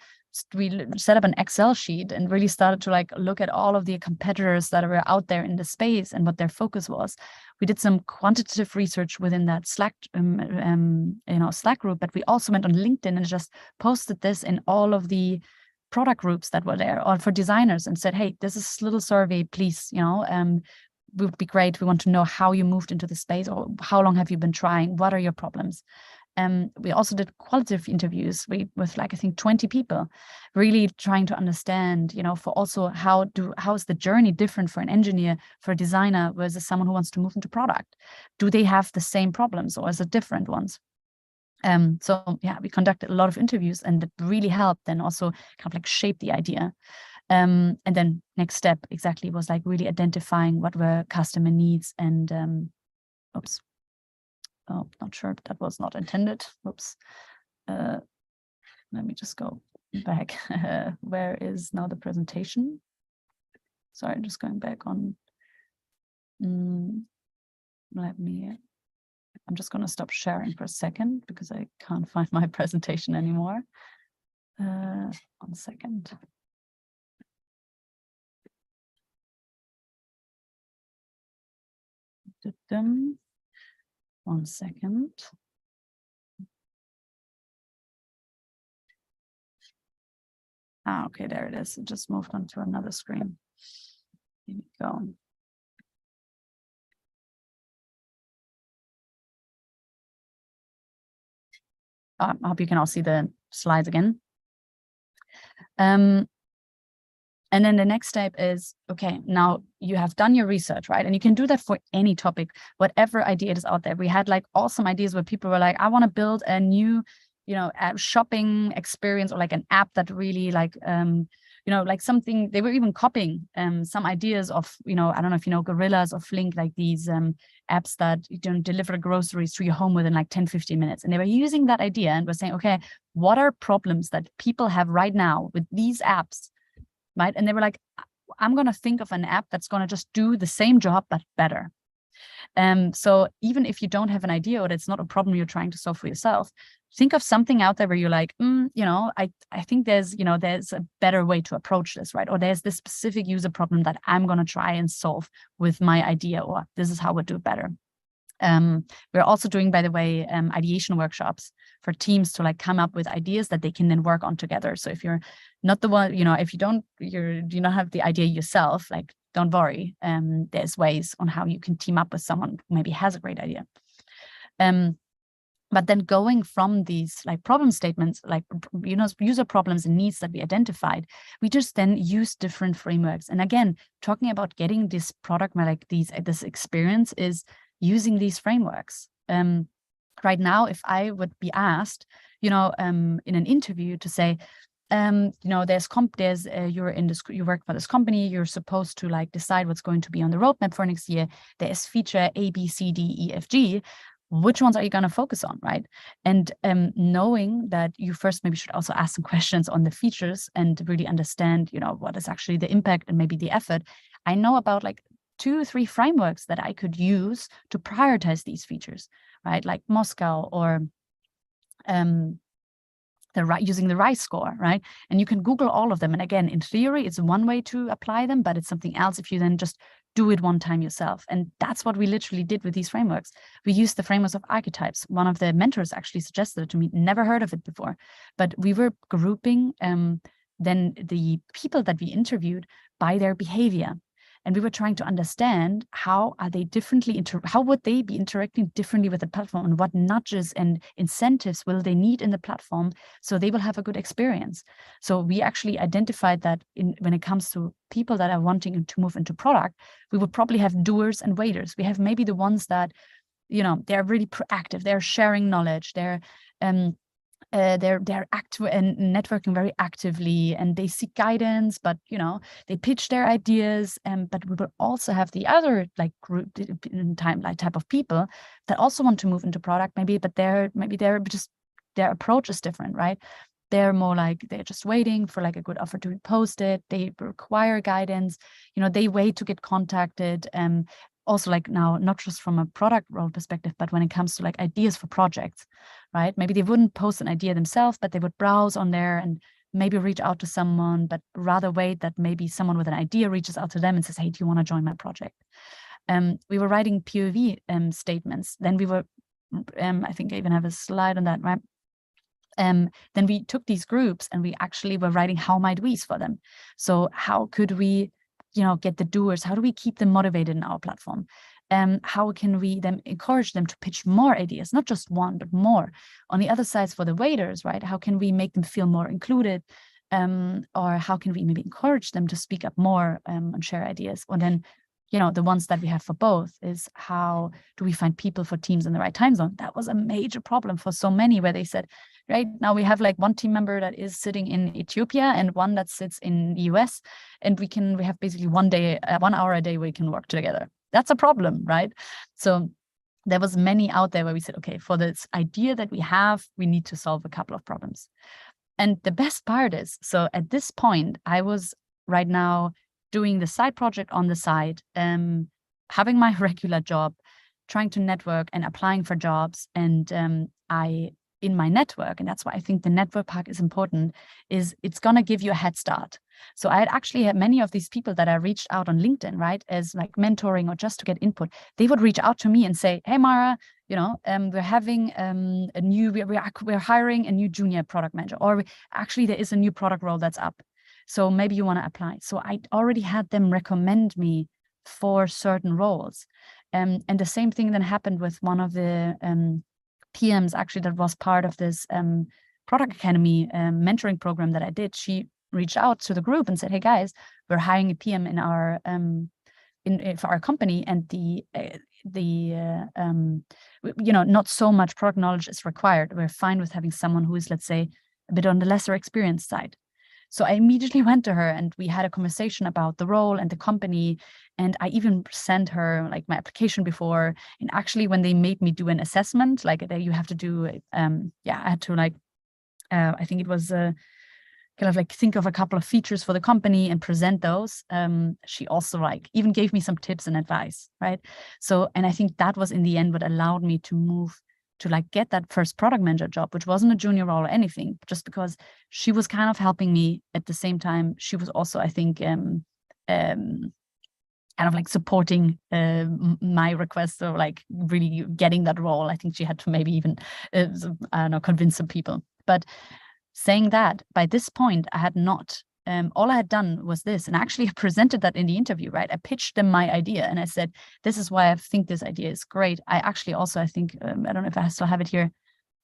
we set up an Excel sheet and really started to like look at all of the competitors that were out there in the space and what their focus was. We did some quantitative research within that Slack, Slack group, but we also went on LinkedIn and just posted this in all of the product groups that were there, or for designers, and said, hey, this is a little survey, please, would be great. We want to know how you moved into the space, or how long have you been trying? What are your problems? We also did qualitative interviews with like, I think 20 people, really trying to understand, for also how is the journey different for an engineer, for a designer, versus someone who wants to move into product? Do they have the same problems, or is it different ones? So yeah, we conducted a lot of interviews, and it really helped then also kind of like shape the idea. And then next step exactly was like really identifying what were customer needs, and oops. Oh, not sure, that was not intended. Oops. Let me just go back. Where is now the presentation? Sorry, just going back on. I'm just going to stop sharing for a second because I can't find my presentation anymore. 1 second. One second. Okay, there it is. It just moved on to another screen. Here we go. I hope you can all see the slides again. And then the next step is, okay, now you have done your research, right? And you can do that for any topic, whatever idea is out there. We had like awesome ideas where people were like, I want to build a new, shopping experience, or like an app that really like, like something. They were even copying some ideas of, I don't know if you know Gorillas or Flink, like these apps that deliver groceries to your home within like 10, 15 minutes. And they were using that idea and were saying, okay, what are problems that people have right now with these apps? Right? And they were like, I'm going to think of an app that's going to just do the same job, but better. So even if you don't have an idea, or it's not a problem you're trying to solve for yourself, think of something out there where you're like, I think there's a better way to approach this, right? Or there's this specific user problem that I'm going to try and solve with my idea, or this is how we do it better. We're also doing, by the way, ideation workshops for teams to like come up with ideas that they can then work on together. So if you're not the one, if you don't have the idea yourself, like, don't worry. There's ways on how you can team up with someone who maybe has a great idea. But then going from these like problem statements, like, user problems and needs that we identified, we just then use different frameworks. And again, talking about getting this product, like this experience, is using these frameworks. Right now, if I would be asked, in an interview to say, you work for this company, you're supposed to like decide what's going to be on the roadmap for next year. There's feature A, B, C, D, E, F, G. Which ones are you going to focus on, right? And knowing that you first maybe should also ask some questions on the features and really understand, what is actually the impact and maybe the effort. I know about like 2 or 3 frameworks that I could use to prioritize these features, right? Like Moscow, or using the RISE score, right? And you can Google all of them. And again, in theory, it's one way to apply them, but it's something else if you then just do it one time yourself. And that's what we literally did with these frameworks. We used the frameworks of archetypes. One of the mentors actually suggested it to me, never heard of it before, but we were grouping then the people that we interviewed by their behavior. And we were trying to understand how would they be interacting differently with the platform, and what nudges and incentives will they need in the platform so they will have a good experience. So we actually identified that when it comes to people that are wanting to move into product, we would probably have doers and waiters. We have maybe the ones that, they're really proactive, they're sharing knowledge, they're active and networking very actively, and they seek guidance, but they pitch their ideas. But we will also have the other like group type of people that also want to move into product, but their approach is different, right? They're more like, they're just waiting for like a good offer to be posted. They require guidance. They wait to get contacted. also like now, not just from a product role perspective, but when it comes to like ideas for projects, right? Maybe they wouldn't post an idea themselves, but they would browse on there and maybe reach out to someone, but rather wait that maybe someone with an idea reaches out to them and says, hey, do you want to join my project? We were writing POV statements. Then we were, I think I even have a slide on that, right? Then we took these groups and we actually were writing how might we's for them. So how could we, get the doers? How do we keep them motivated in our platform? How can we then encourage them to pitch more ideas, not just one, but more? On the other side, for the waiters, right? How can we make them feel more included? Or how can we maybe encourage them to speak up more and share ideas? Or then, the ones that we have for both is how do we find people for teams in the right time zone? That was a major problem for so many, where they said, right now we have like one team member that is sitting in Ethiopia and one that sits in the US, and we have basically 1 hour a day we can work together. That's a problem, right? So there was many out there where we said, okay, for this idea that we have, we need to solve a couple of problems. And the best part is, so at this point, I was right now doing the side project on the side, having my regular job, trying to network and applying for jobs. And in my network, and that's why I think the network part is important, is it's going to give you a head start. So I had actually had many of these people that I reached out on LinkedIn, right, as like mentoring or just to get input. They would reach out to me and say, hey, Marah, we're having we're hiring a new junior product manager, or actually there is a new product role that's up. So maybe you want to apply. So I already had them recommend me for certain roles. And the same thing then happened with one of the PMs actually that was part of this product academy mentoring program that I did. She reached out to the group and said, hey guys, we're hiring a PM in our for our company, and not so much product knowledge is required. We're fine with having someone who is, let's say, a bit on the lesser experienced side. So I immediately went to her and we had a conversation about the role and the company. And I even sent her like my application before. And actually, when they made me do an assessment, like you have to do, I had to like, I think it was kind of like think of a couple of features for the company and present those. She also like even gave me some tips and advice, right? So, and I think that was in the end what allowed me to move to like get that first product manager job, which wasn't a junior role or anything, just because she was kind of helping me. At the same time, she was also, I think, kind of like supporting my request or like really getting that role. I think she had to maybe even, convince some people. But saying that, by this point, I had not, all I had done was this, and actually I presented that in the interview, right? I pitched them my idea and I said, this is why I think this idea is great. I actually also, I think, I don't know if I still have it here.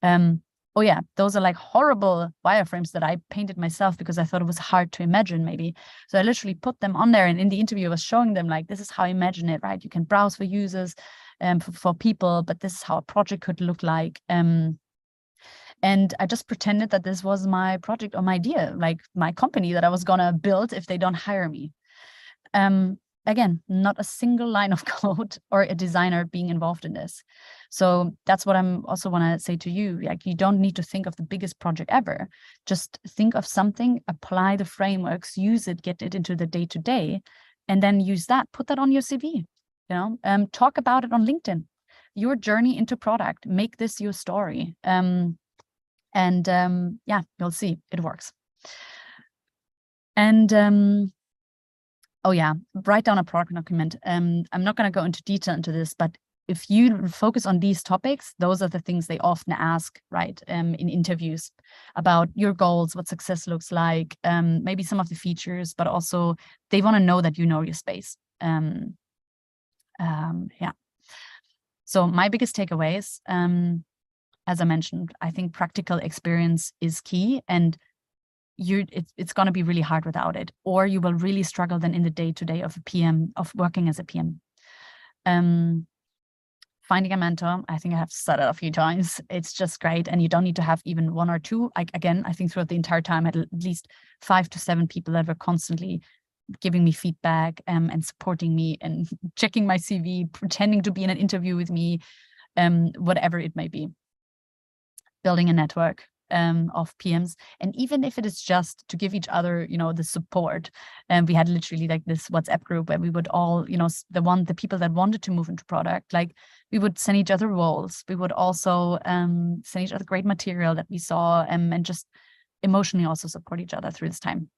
Oh yeah, those are like horrible wireframes that I painted myself because I thought it was hard to imagine maybe. So I literally put them on there, and in the interview I was showing them like, this is how I imagine it, right? You can browse for users, for people, but this is how a project could look like. And I just pretended that this was my project or my idea, like my company that I was going to build if they don't hire me. Again, not a single line of code or a designer being involved in this. So that's what I'm also want to say to you. Like, you don't need to think of the biggest project ever. Just think of something, apply the frameworks, use it, get it into the day-to-day, and then use that, put that on your CV, talk about it on LinkedIn, your journey into product, make this your story. You'll see it works. And write down a product document. I'm not going to go into detail into this, but if you focus on these topics, those are the things they often ask, right, in interviews about your goals, what success looks like, maybe some of the features, but also they want to know that you know your space. So my biggest takeaways, as I mentioned, I think practical experience is key, and it's going to be really hard without it, or you will really struggle then in the day-to-day of a PM, of working as a PM. Finding a mentor, I think I have said it a few times, it's just great, and you don't need to have even one or two. I think throughout the entire time I had at least 5 to 7 people that were constantly giving me feedback and supporting me and checking my CV, pretending to be in an interview with me, whatever it may be. Building a network. of PMs. And even if it is just to give each other, the support, and we had literally like this WhatsApp group where we would all, the people that wanted to move into product, like we would send each other roles. We would also send each other great material that we saw, and just emotionally also support each other through this time.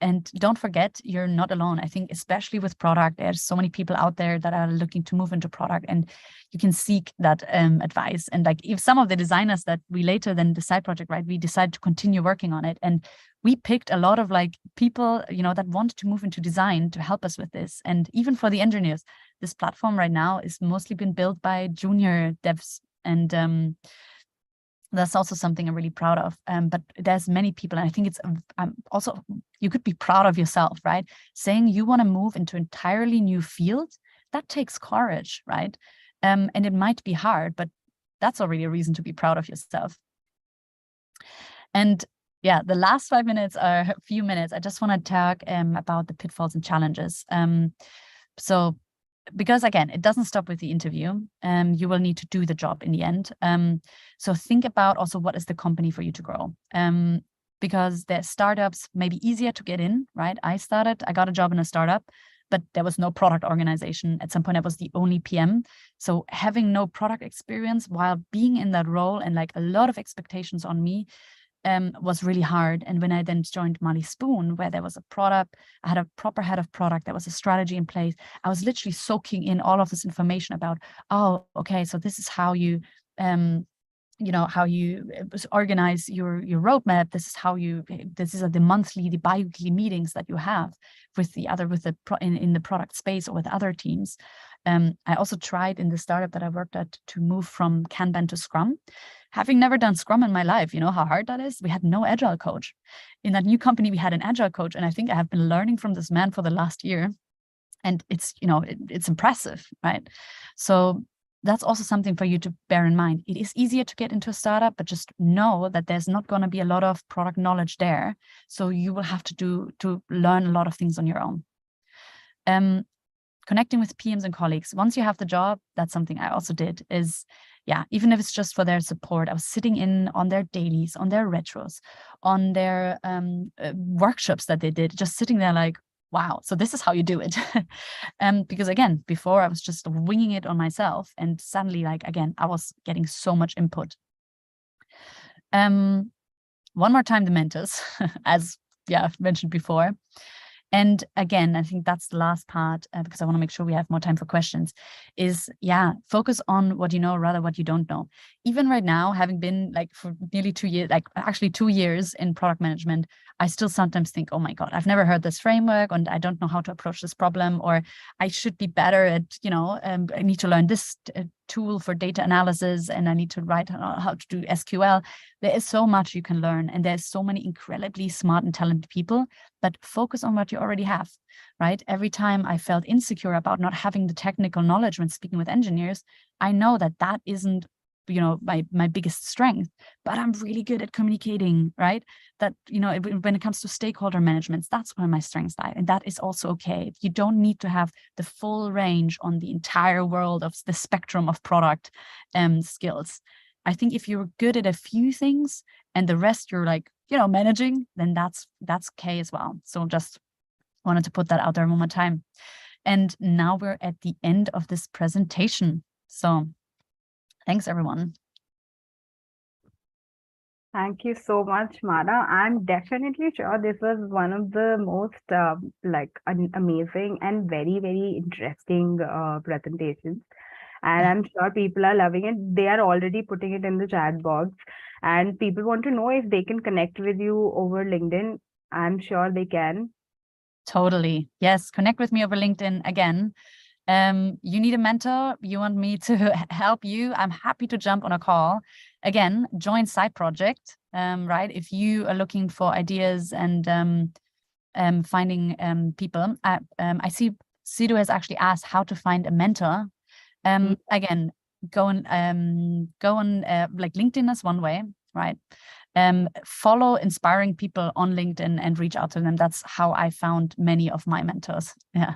And don't forget, you're not alone. I think especially with product, there's so many people out there that are looking to move into product, and you can seek that advice. And like, if some of the designers that we later then decide project, right, we decided to continue working on it, and we picked a lot of like people, that wanted to move into design to help us with this. And even for the engineers, this platform right now is mostly been built by junior devs, and that's also something I'm really proud of. But there's many people, and I think it's also, you could be proud of yourself, right? Saying you want to move into an entirely new field, that takes courage, right? And it might be hard, but that's already a reason to be proud of yourself. And yeah, the last 5 minutes or a few minutes, I just want to talk about the pitfalls and challenges. So, because again, it doesn't stop with the interview. You will need to do the job in the end. So think about also, what is the company for you to grow? Because the startups may be easier to get in, right? I got a job in a startup, but there was no product organization. At some point, I was the only PM. So having no product experience while being in that role, and like a lot of expectations on me, was really hard. And when I then joined Marley Spoon, where there was a product, I had a proper head of product, there was a strategy in place. I was literally soaking in all of this information about, oh, okay, so this is how you how you organize your roadmap. These are the monthly, the bi-weekly meetings that you have with in the product space or with other teams. I also tried in the startup that I worked at to move from Kanban to Scrum. Having never done Scrum in my life, you know how hard that is? We had no agile coach. In that new company, we had an agile coach, and I think I have been learning from this man for the last year. And it's, it's impressive, right? So that's also something for you to bear in mind. It is easier to get into a startup, but just know that there's not going to be a lot of product knowledge there. So you will have to learn a lot of things on your own. Connecting with PMs and colleagues. Once you have the job, that's something I also did, is, even if it's just for their support, I was sitting in on their dailies, on their retros, on their workshops that they did, just sitting there like, wow, so this is how you do it. Because again, before I was just winging it on myself, and suddenly, like, again, I was getting so much input. One more time, the mentors, as I've mentioned before. And again, I think that's the last part, because I want to make sure we have more time for questions, is, focus on what you know, rather what you don't know. Even right now, having been like for nearly 2 years, like actually 2 years in product management, I still sometimes think, oh my God, I've never heard this framework, and I don't know how to approach this problem, or I should be better at, I need to learn this tool for data analysis, and I need to write how to do SQL. There is so much you can learn, and there's so many incredibly smart and talented people, but focus on what you already have, right? Every time I felt insecure about not having the technical knowledge when speaking with engineers, I know that isn't, my biggest strength, but I'm really good at communicating, right? That, when it comes to stakeholder management, that's where my strengths lie. And that is also okay. You don't need to have the full range on the entire world of the spectrum of product skills. I think if you're good at a few things and the rest you're like, managing, then that's okay as well. So just wanted to put that out there one more time. And now we're at the end of this presentation. So thanks, everyone. Thank you so much, Marah. I'm definitely sure this was one of the most amazing and very, very interesting presentations. And I'm sure people are loving it. They are already putting it in the chat box. And people want to know if they can connect with you over LinkedIn. I'm sure they can. Totally. Yes. Connect with me over LinkedIn again. You need a mentor, you want me to help you, I'm happy to jump on a call. Again, join side project, right? If you are looking for ideas and finding people. I see Sido has actually asked how to find a mentor. Again, go on like LinkedIn is one way, right? Follow inspiring people on LinkedIn and reach out to them. That's how I found many of my mentors. Yeah.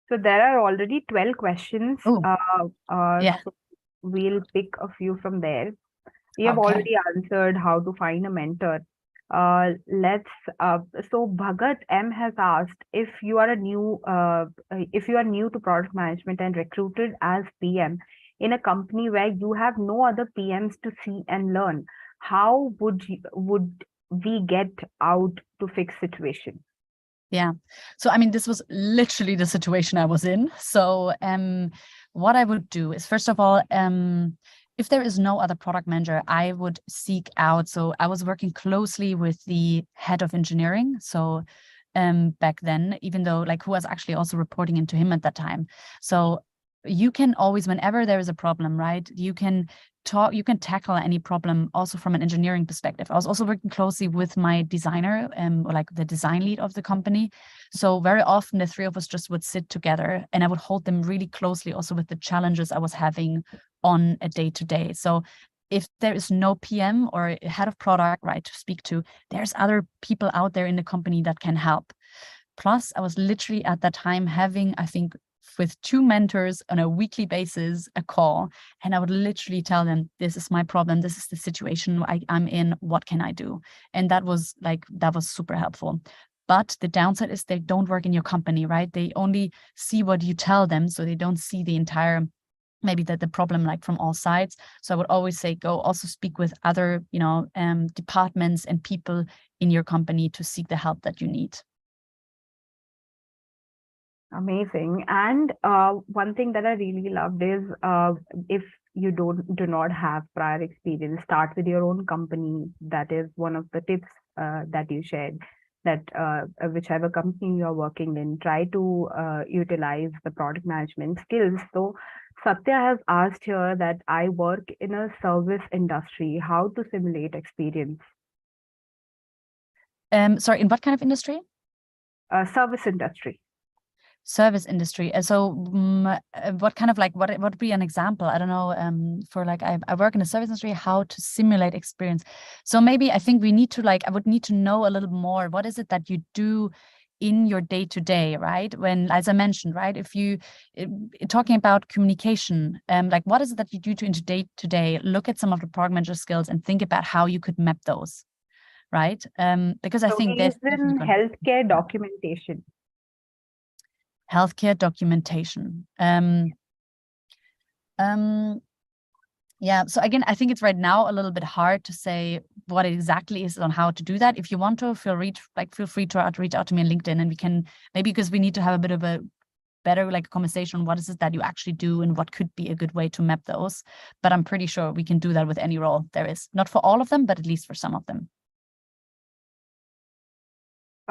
So there are already 12 questions. Yeah. So we'll pick a few from there. You have Okay. already answered how to find a mentor. Let's so Bhagat M has asked if you are new to product management and recruited as PM in a company where you have no other PMs to see and learn, how would we get out to fix situation? Yeah. So, I mean, this was literally the situation I was in. So, what I would do is, first of all, if there is no other product manager, I would seek out. So, I was working closely with the head of engineering. So, back then, even though like who was actually also reporting into him at that time. So, you can always, whenever there is a problem, right? You can tackle any problem also from an engineering perspective. I was also working closely with my designer, or like the design lead of the company. So very often the three of us just would sit together and I would hold them really closely also with the challenges I was having on a day-to-day. So if there is no PM or head of product, right, to speak to, there's other people out there in the company that can help. Plus, I was literally at that time having, I think, with two mentors on a weekly basis, a call, and I would literally tell them, this is my problem, this is the situation I'm in, what can I do? And that was super helpful. But the downside is they don't work in your company, right? They only see what you tell them, so they don't see the entire, maybe the problem like from all sides. So I would always say, go also speak with other, departments and people in your company to seek the help that you need. Amazing. And one thing that I really loved is if you do not have prior experience, start with your own company. That is one of the tips that you shared. That whichever company you are working in, try to utilize the product management skills. So Satya has asked here that I work in a service industry. How to simulate experience? Sorry, in what kind of industry? Service industry. Service industry. What kind of like what would be an example? I don't know. For like I work in the service industry, how to simulate experience. So maybe I think we need to I would need to know a little more. What is it that you do in your day to day, right? When, as I mentioned, right, if you talking about communication, like what is it that you do to day to day? Look at some of the product manager skills and think about how you could map those, right? Because I So think he's there's definitely in going healthcare documentation. healthcare documentation. Yeah, so again, I think it's right now a little bit hard to say what it exactly is on how to do that. If you want to, feel free to reach out to me on LinkedIn, and we can maybe, because we need to have a bit of a better conversation on what is it that you actually do and what could be a good way to map those. But I'm pretty sure we can do that with any role there is. Not for all of them, but at least for some of them.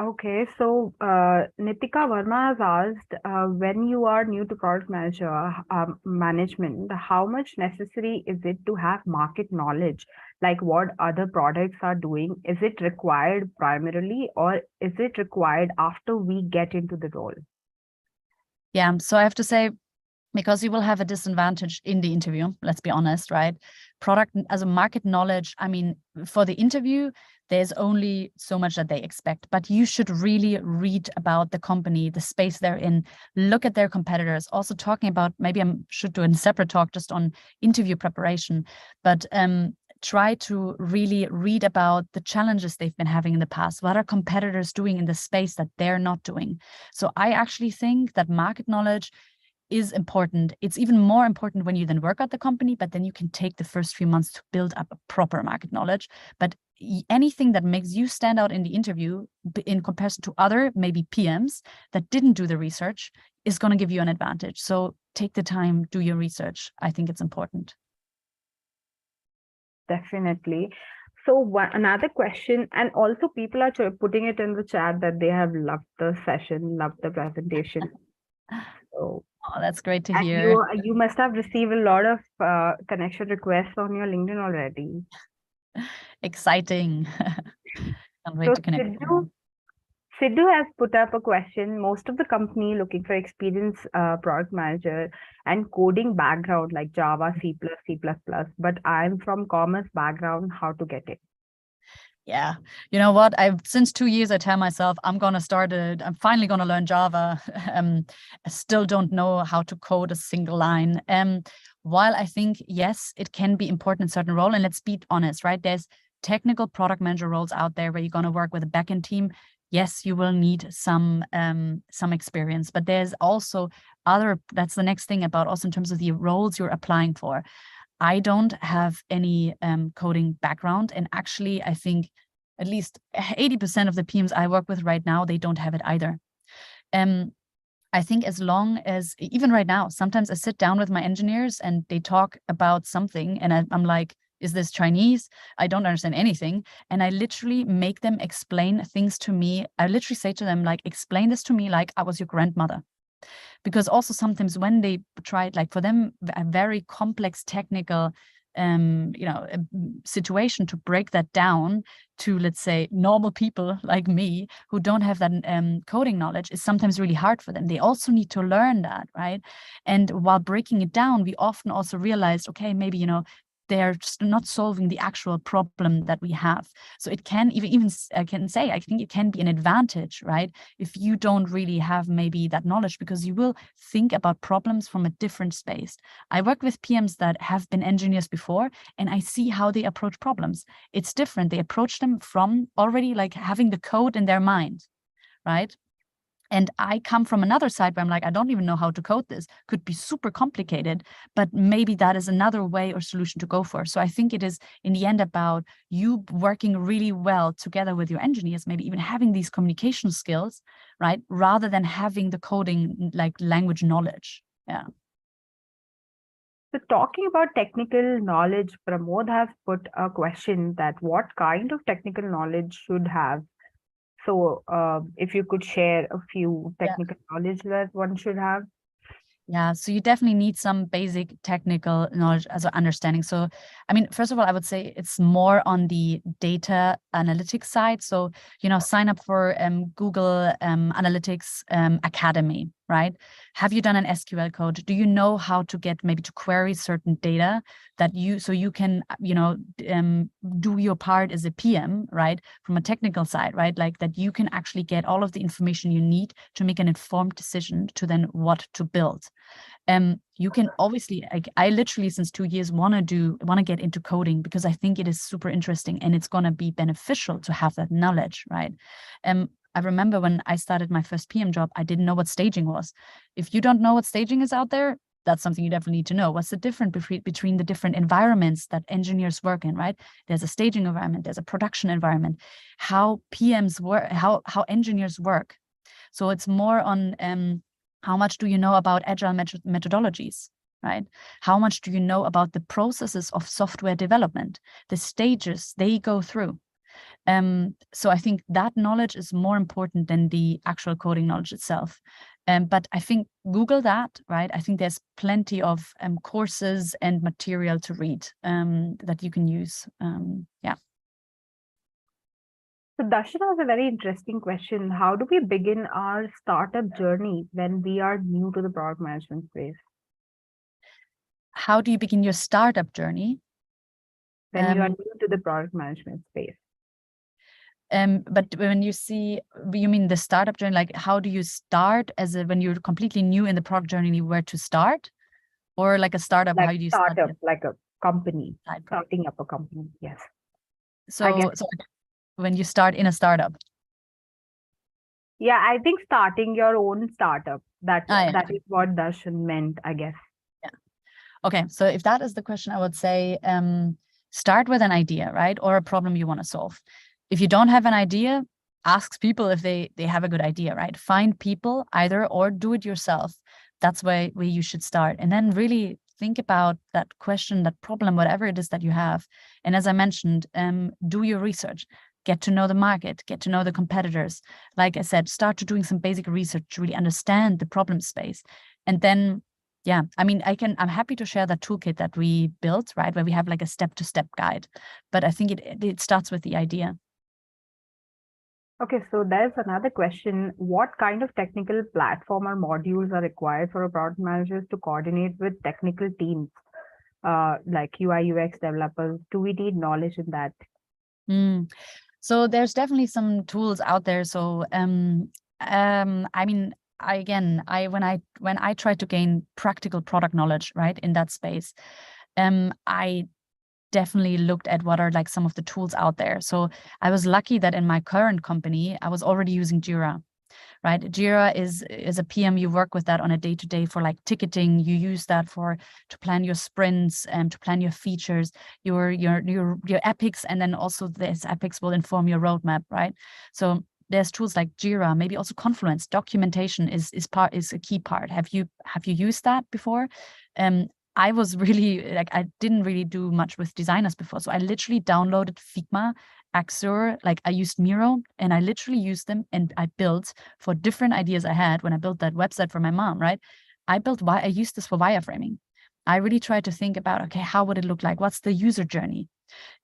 Okay, so Nitika Verma has asked, when you are new to product management, how much necessary is it to have market knowledge, like what other products are doing? Is it required primarily, or is it required after we get into the role? Yeah, so I have to say, because you will have a disadvantage in the interview, let's be honest, right? Product as a market knowledge, I mean, for the interview, there's only so much that they expect, but you should really read about the company, the space they're in, look at their competitors. Also talking about, maybe I should do a separate talk just on interview preparation, but try to really read about the challenges they've been having in the past. What are competitors doing in the space that they're not doing? So I actually think that market knowledge is important. It's even more important when you then work at the company, but then you can take the first few months to build up a proper market knowledge. But anything that makes you stand out in the interview in comparison to other maybe PMs that didn't do the research is going to give you an advantage. So take the time, do your research. I think it's important. Definitely. So another question, and also people are putting it in the chat that they have loved the session, loved the presentation. So, Oh, that's great to and hear. you must have received a lot of connection requests on your LinkedIn already. Exciting. Can't wait So to connect with you more. Sidhu has put up a question. Most of the company looking for experienced product manager and coding background like Java, C++, C++, but I'm from commerce background. How to get it? Yeah, you know what? Since 2 years I tell myself I'm finally gonna learn Java. I still don't know how to code a single line. while I think, yes, it can be important in certain role, and let's be honest, right? There's technical product manager roles out there where you're going to work with a backend team. Yes, you will need some experience, but there's also that's the next thing about also in terms of the roles you're applying for. I don't have any coding background, and actually I think at least 80% of the PMs I work with right now, they don't have it either. I think as long as, even right now, sometimes I sit down with my engineers and they talk about something and I'm like, is this Chinese? I don't understand anything. And I literally make them explain things to me. I literally say to them, like, explain this to me like I was your grandmother. Because also sometimes when they try, like for them, a very complex technical situation, to break that down to, let's say, normal people like me who don't have that coding knowledge is sometimes really hard for them. They also need to learn that, right? And while breaking it down, we often also realized, okay, maybe they're just not solving the actual problem that we have. So it can even I can say, I think it can be an advantage, right? If you don't really have maybe that knowledge, because you will think about problems from a different space. I work with PMs that have been engineers before, and I see how they approach problems. It's different. They approach them from already like having the code in their mind, right? And I come from another side where I'm like, I don't even know how to code this. Could be super complicated, but maybe that is another way or solution to go for. So I think it is in the end about you working really well together with your engineers, maybe even having these communication skills, right? Rather than having the coding like language knowledge. Yeah. So talking about technical knowledge, Pramod has put a question that what kind of technical knowledge should have. So if you could share a few technical knowledge that one should have. Yeah, so you definitely need some basic technical knowledge as an understanding. So, I mean, first of all, I would say it's more on the data analytics side. So, sign up for Google Analytics Academy, right? Have you done an SQL code? Do you know how to get maybe to query certain data that so you can, do your part as a PM, right? From a technical side, right? Like that you can actually get all of the information you need to make an informed decision to then what to build. You can obviously, I literally since 2 years want to get into coding because I think it is super interesting and it's going to be beneficial to have that knowledge, right? I remember when I started my first PM job, I didn't know what staging was. If you don't know what staging is out there, that's something you definitely need to know. What's the difference between the different environments that engineers work in, right? There's a staging environment, there's a production environment, how PMs work, how engineers work. So it's more on how much do you know about agile methodologies, right? How much do you know about the processes of software development, the stages they go through? So I think that knowledge is more important than the actual coding knowledge itself. But I think Google that, right? I think there's plenty of courses and material to read that you can use. Yeah. So Darshan has a very interesting question. How do we begin our startup journey when we are new to the product management space? How do you begin your startup journey? When you are new to the product management space. But when you mean the startup journey, like how do you start when you're completely new in the product journey, where to start? Or like a startup, like how do you startup, like a company, starting up a company, yes. So when you start in a startup. Yeah, I think starting your own startup, that is what Darshan meant, I guess. Yeah. Okay, so if that is the question, I would say start with an idea, right? Or a problem you want to solve. If you don't have an idea, ask people if they have a good idea, right? Find people either or do it yourself. That's where you should start. And then really think about that question, that problem, whatever it is that you have. And as I mentioned, do your research. Get to know the market, get to know the competitors. Like I said, start to doing some basic research to really understand the problem space. And then, yeah, I mean, I'm happy to share that toolkit that we built, right? Where we have like a step-to-step guide. But I think it starts with the idea. Okay, so there's another question. What kind of technical platform or modules are required for a product managers to coordinate with technical teams, like UI, UX developers? Do we need knowledge in that? So there's definitely some tools out there. So I mean, when I tried to gain practical product knowledge, right, in that space, I definitely looked at what are like some of the tools out there. So I was lucky that in my current company, I was already using Jira. Right, Jira is a PM. You work with that on a day-to-day for like ticketing. You use that to plan your sprints and to plan your features, your epics, and then also this epics will inform your roadmap, right? So there's tools like Jira, maybe also Confluence. Documentation is a key part. Have you used that before? I was really like, I didn't really do much with designers before, so I literally downloaded Figma, Axure, like I used Miro, and I literally used them, and I built for different ideas I had when I built that website for my mom, right? I used this for wireframing. I really tried to think about, okay, how would it look like? What's the user journey?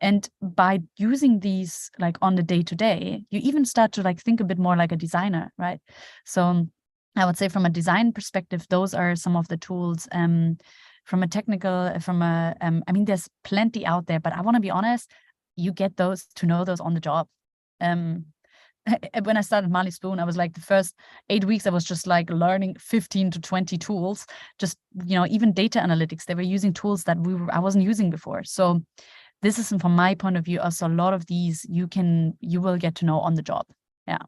And by using these like on the day-to-day, you even start to like think a bit more like a designer, right? So I would say from a design perspective, those are some of the tools. From a technical, I mean, there's plenty out there, but I want to be honest, you get those to know those on the job. When I started Marley Spoon, I was like the first 8 weeks, I was just like learning 15 to 20 tools, just, even data analytics. They were using tools that I wasn't using before. So this is, from my point of view, also a lot of these you will get to know on the job. Yeah.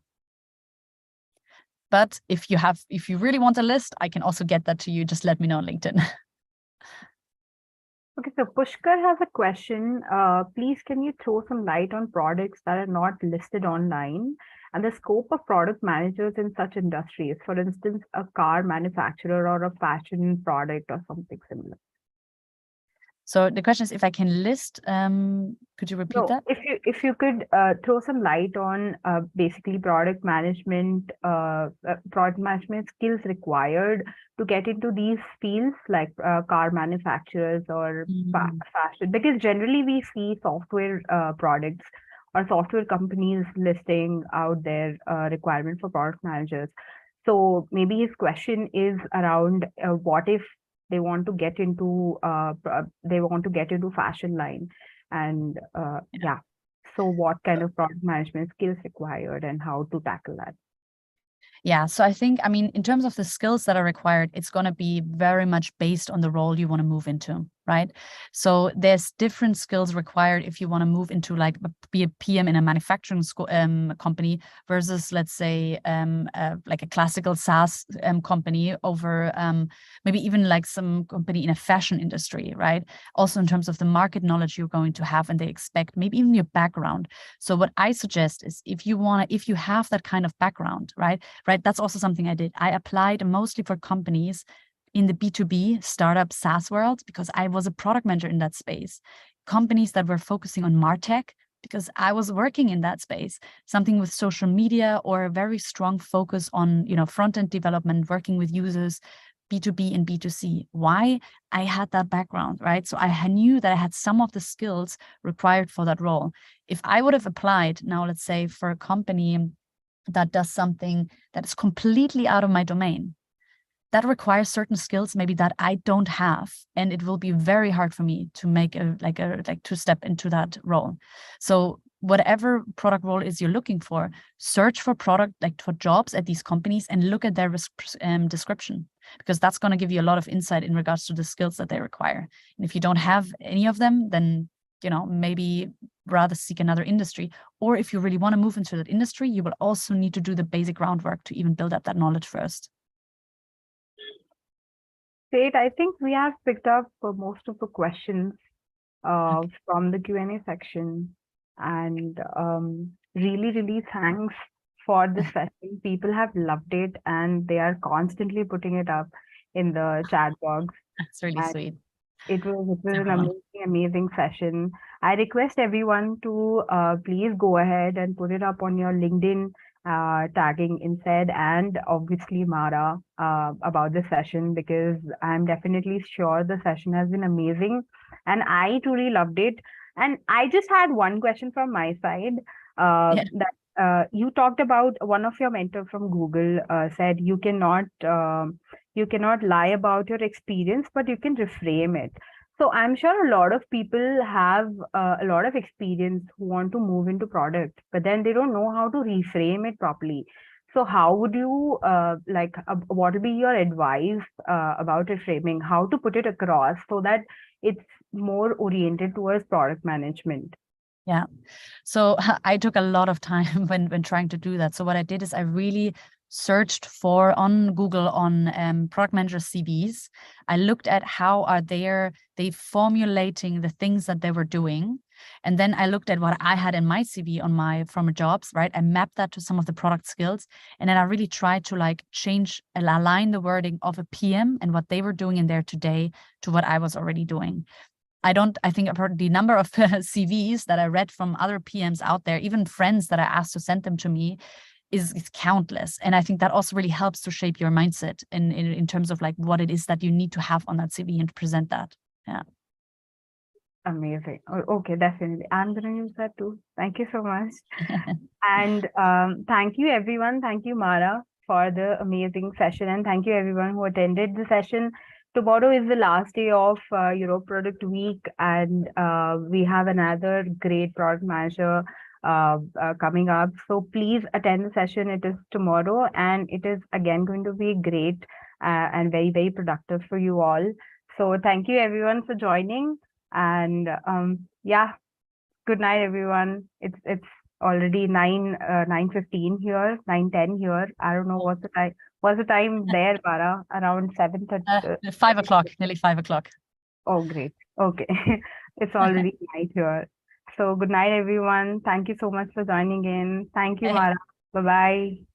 But if you really want a list, I can also get that to you. Just let me know on LinkedIn. Okay, so Pushkar has a question. Please, can you throw some light on products that are not listed online and the scope of product managers in such industries? For instance, a car manufacturer or a fashion product or something similar. So the question is if I can list, could you repeat that? If you could throw some light on basically product management skills required to get into these fields like car manufacturers or fashion, because generally we see software products or software companies listing out their requirement for product managers. So maybe his question is around what if they want to get into fashion line, and yeah, so what kind of product management skills required and how to tackle that? Yeah, so I think, in terms of the skills that are required, it's going to be very much based on the role you want to move into, right? So there's different skills required if you want to move into be a PM in a manufacturing company versus, let's say, like a classical SaaS company over maybe even like some company in a fashion industry, right? Also in terms of the market knowledge you're going to have and they expect, maybe even your background. So what I suggest is if you have that kind of background, right, that's also something I did. I applied mostly for companies in the B2B startup SaaS world because I was a product manager in that space. Companies that were focusing on MarTech because I was working in that space, something with social media or a very strong focus on, front-end development, working with users, B2B and B2C. Why? I had that background, right? So I knew that I had some of the skills required for that role. If I would have applied now, let's say for a company that does something that is completely out of my domain, that requires certain skills maybe that I don't have, and it will be very hard for me to make to step into that role. So whatever product role is you're looking for, search for for jobs at these companies and look at their description, because that's going to give you a lot of insight in regards to the skills that they require. And if you don't have any of them, then maybe rather seek another industry. Or if you really want to move into that industry, you will also need to do the basic groundwork to even build up that knowledge first. Great. I think we have picked up most of the questions from the Q&A section, and really, really thanks for this session. People have loved it and they are constantly putting it up in the chat box. That's really sweet. It was an amazing session. I request everyone to please go ahead and put it up on your LinkedIn, tagging Insaid and obviously Marah about the session, because I'm definitely sure the session has been amazing and I truly loved it. And I just had one question from my side, that you talked about one of your mentors from Google said you cannot lie about your experience, but you can reframe it. So I'm sure a lot of people have a lot of experience who want to move into product, but then they don't know how to reframe it properly. So how would you what will be your advice about reframing, how to put it across so that it's more oriented towards product management? Yeah. So I took a lot of time when trying to do that. So what I did is I really searched for on Google on product manager CVs. I looked at how are they formulating the things that they were doing. And then I looked at what I had in my CV on my from jobs, right? I mapped that to some of the product skills. And then I really tried to like change and align the wording of a PM and what they were doing in there today to what I was already doing. I think the number of CVs that I read from other PMs out there, even friends that I asked to send them to me, is countless. And I think that also really helps to shape your mindset in terms of like what it is that you need to have on that CV and to present that. Yeah. Amazing. Okay, definitely. I'm going to use that too. Thank you so much. And thank you, everyone. Thank you, Marah, for the amazing session. And thank you, everyone who attended the session. Tomorrow is the last day of Europe Product Week, and we have another great product manager coming up. So please attend the session. It is tomorrow, and it is again going to be great and very, very productive for you all. So thank you, everyone, for joining. And yeah, good night, everyone. It's already 9:15 here, 9:10 here. I don't know what's the time. What's the time there, Marah? Around 7:30. 5 o'clock, nearly 5 o'clock. Oh, great. Okay. It's already night here. So good night, everyone. Thank you so much for joining in. Thank you, Marah. Bye-bye.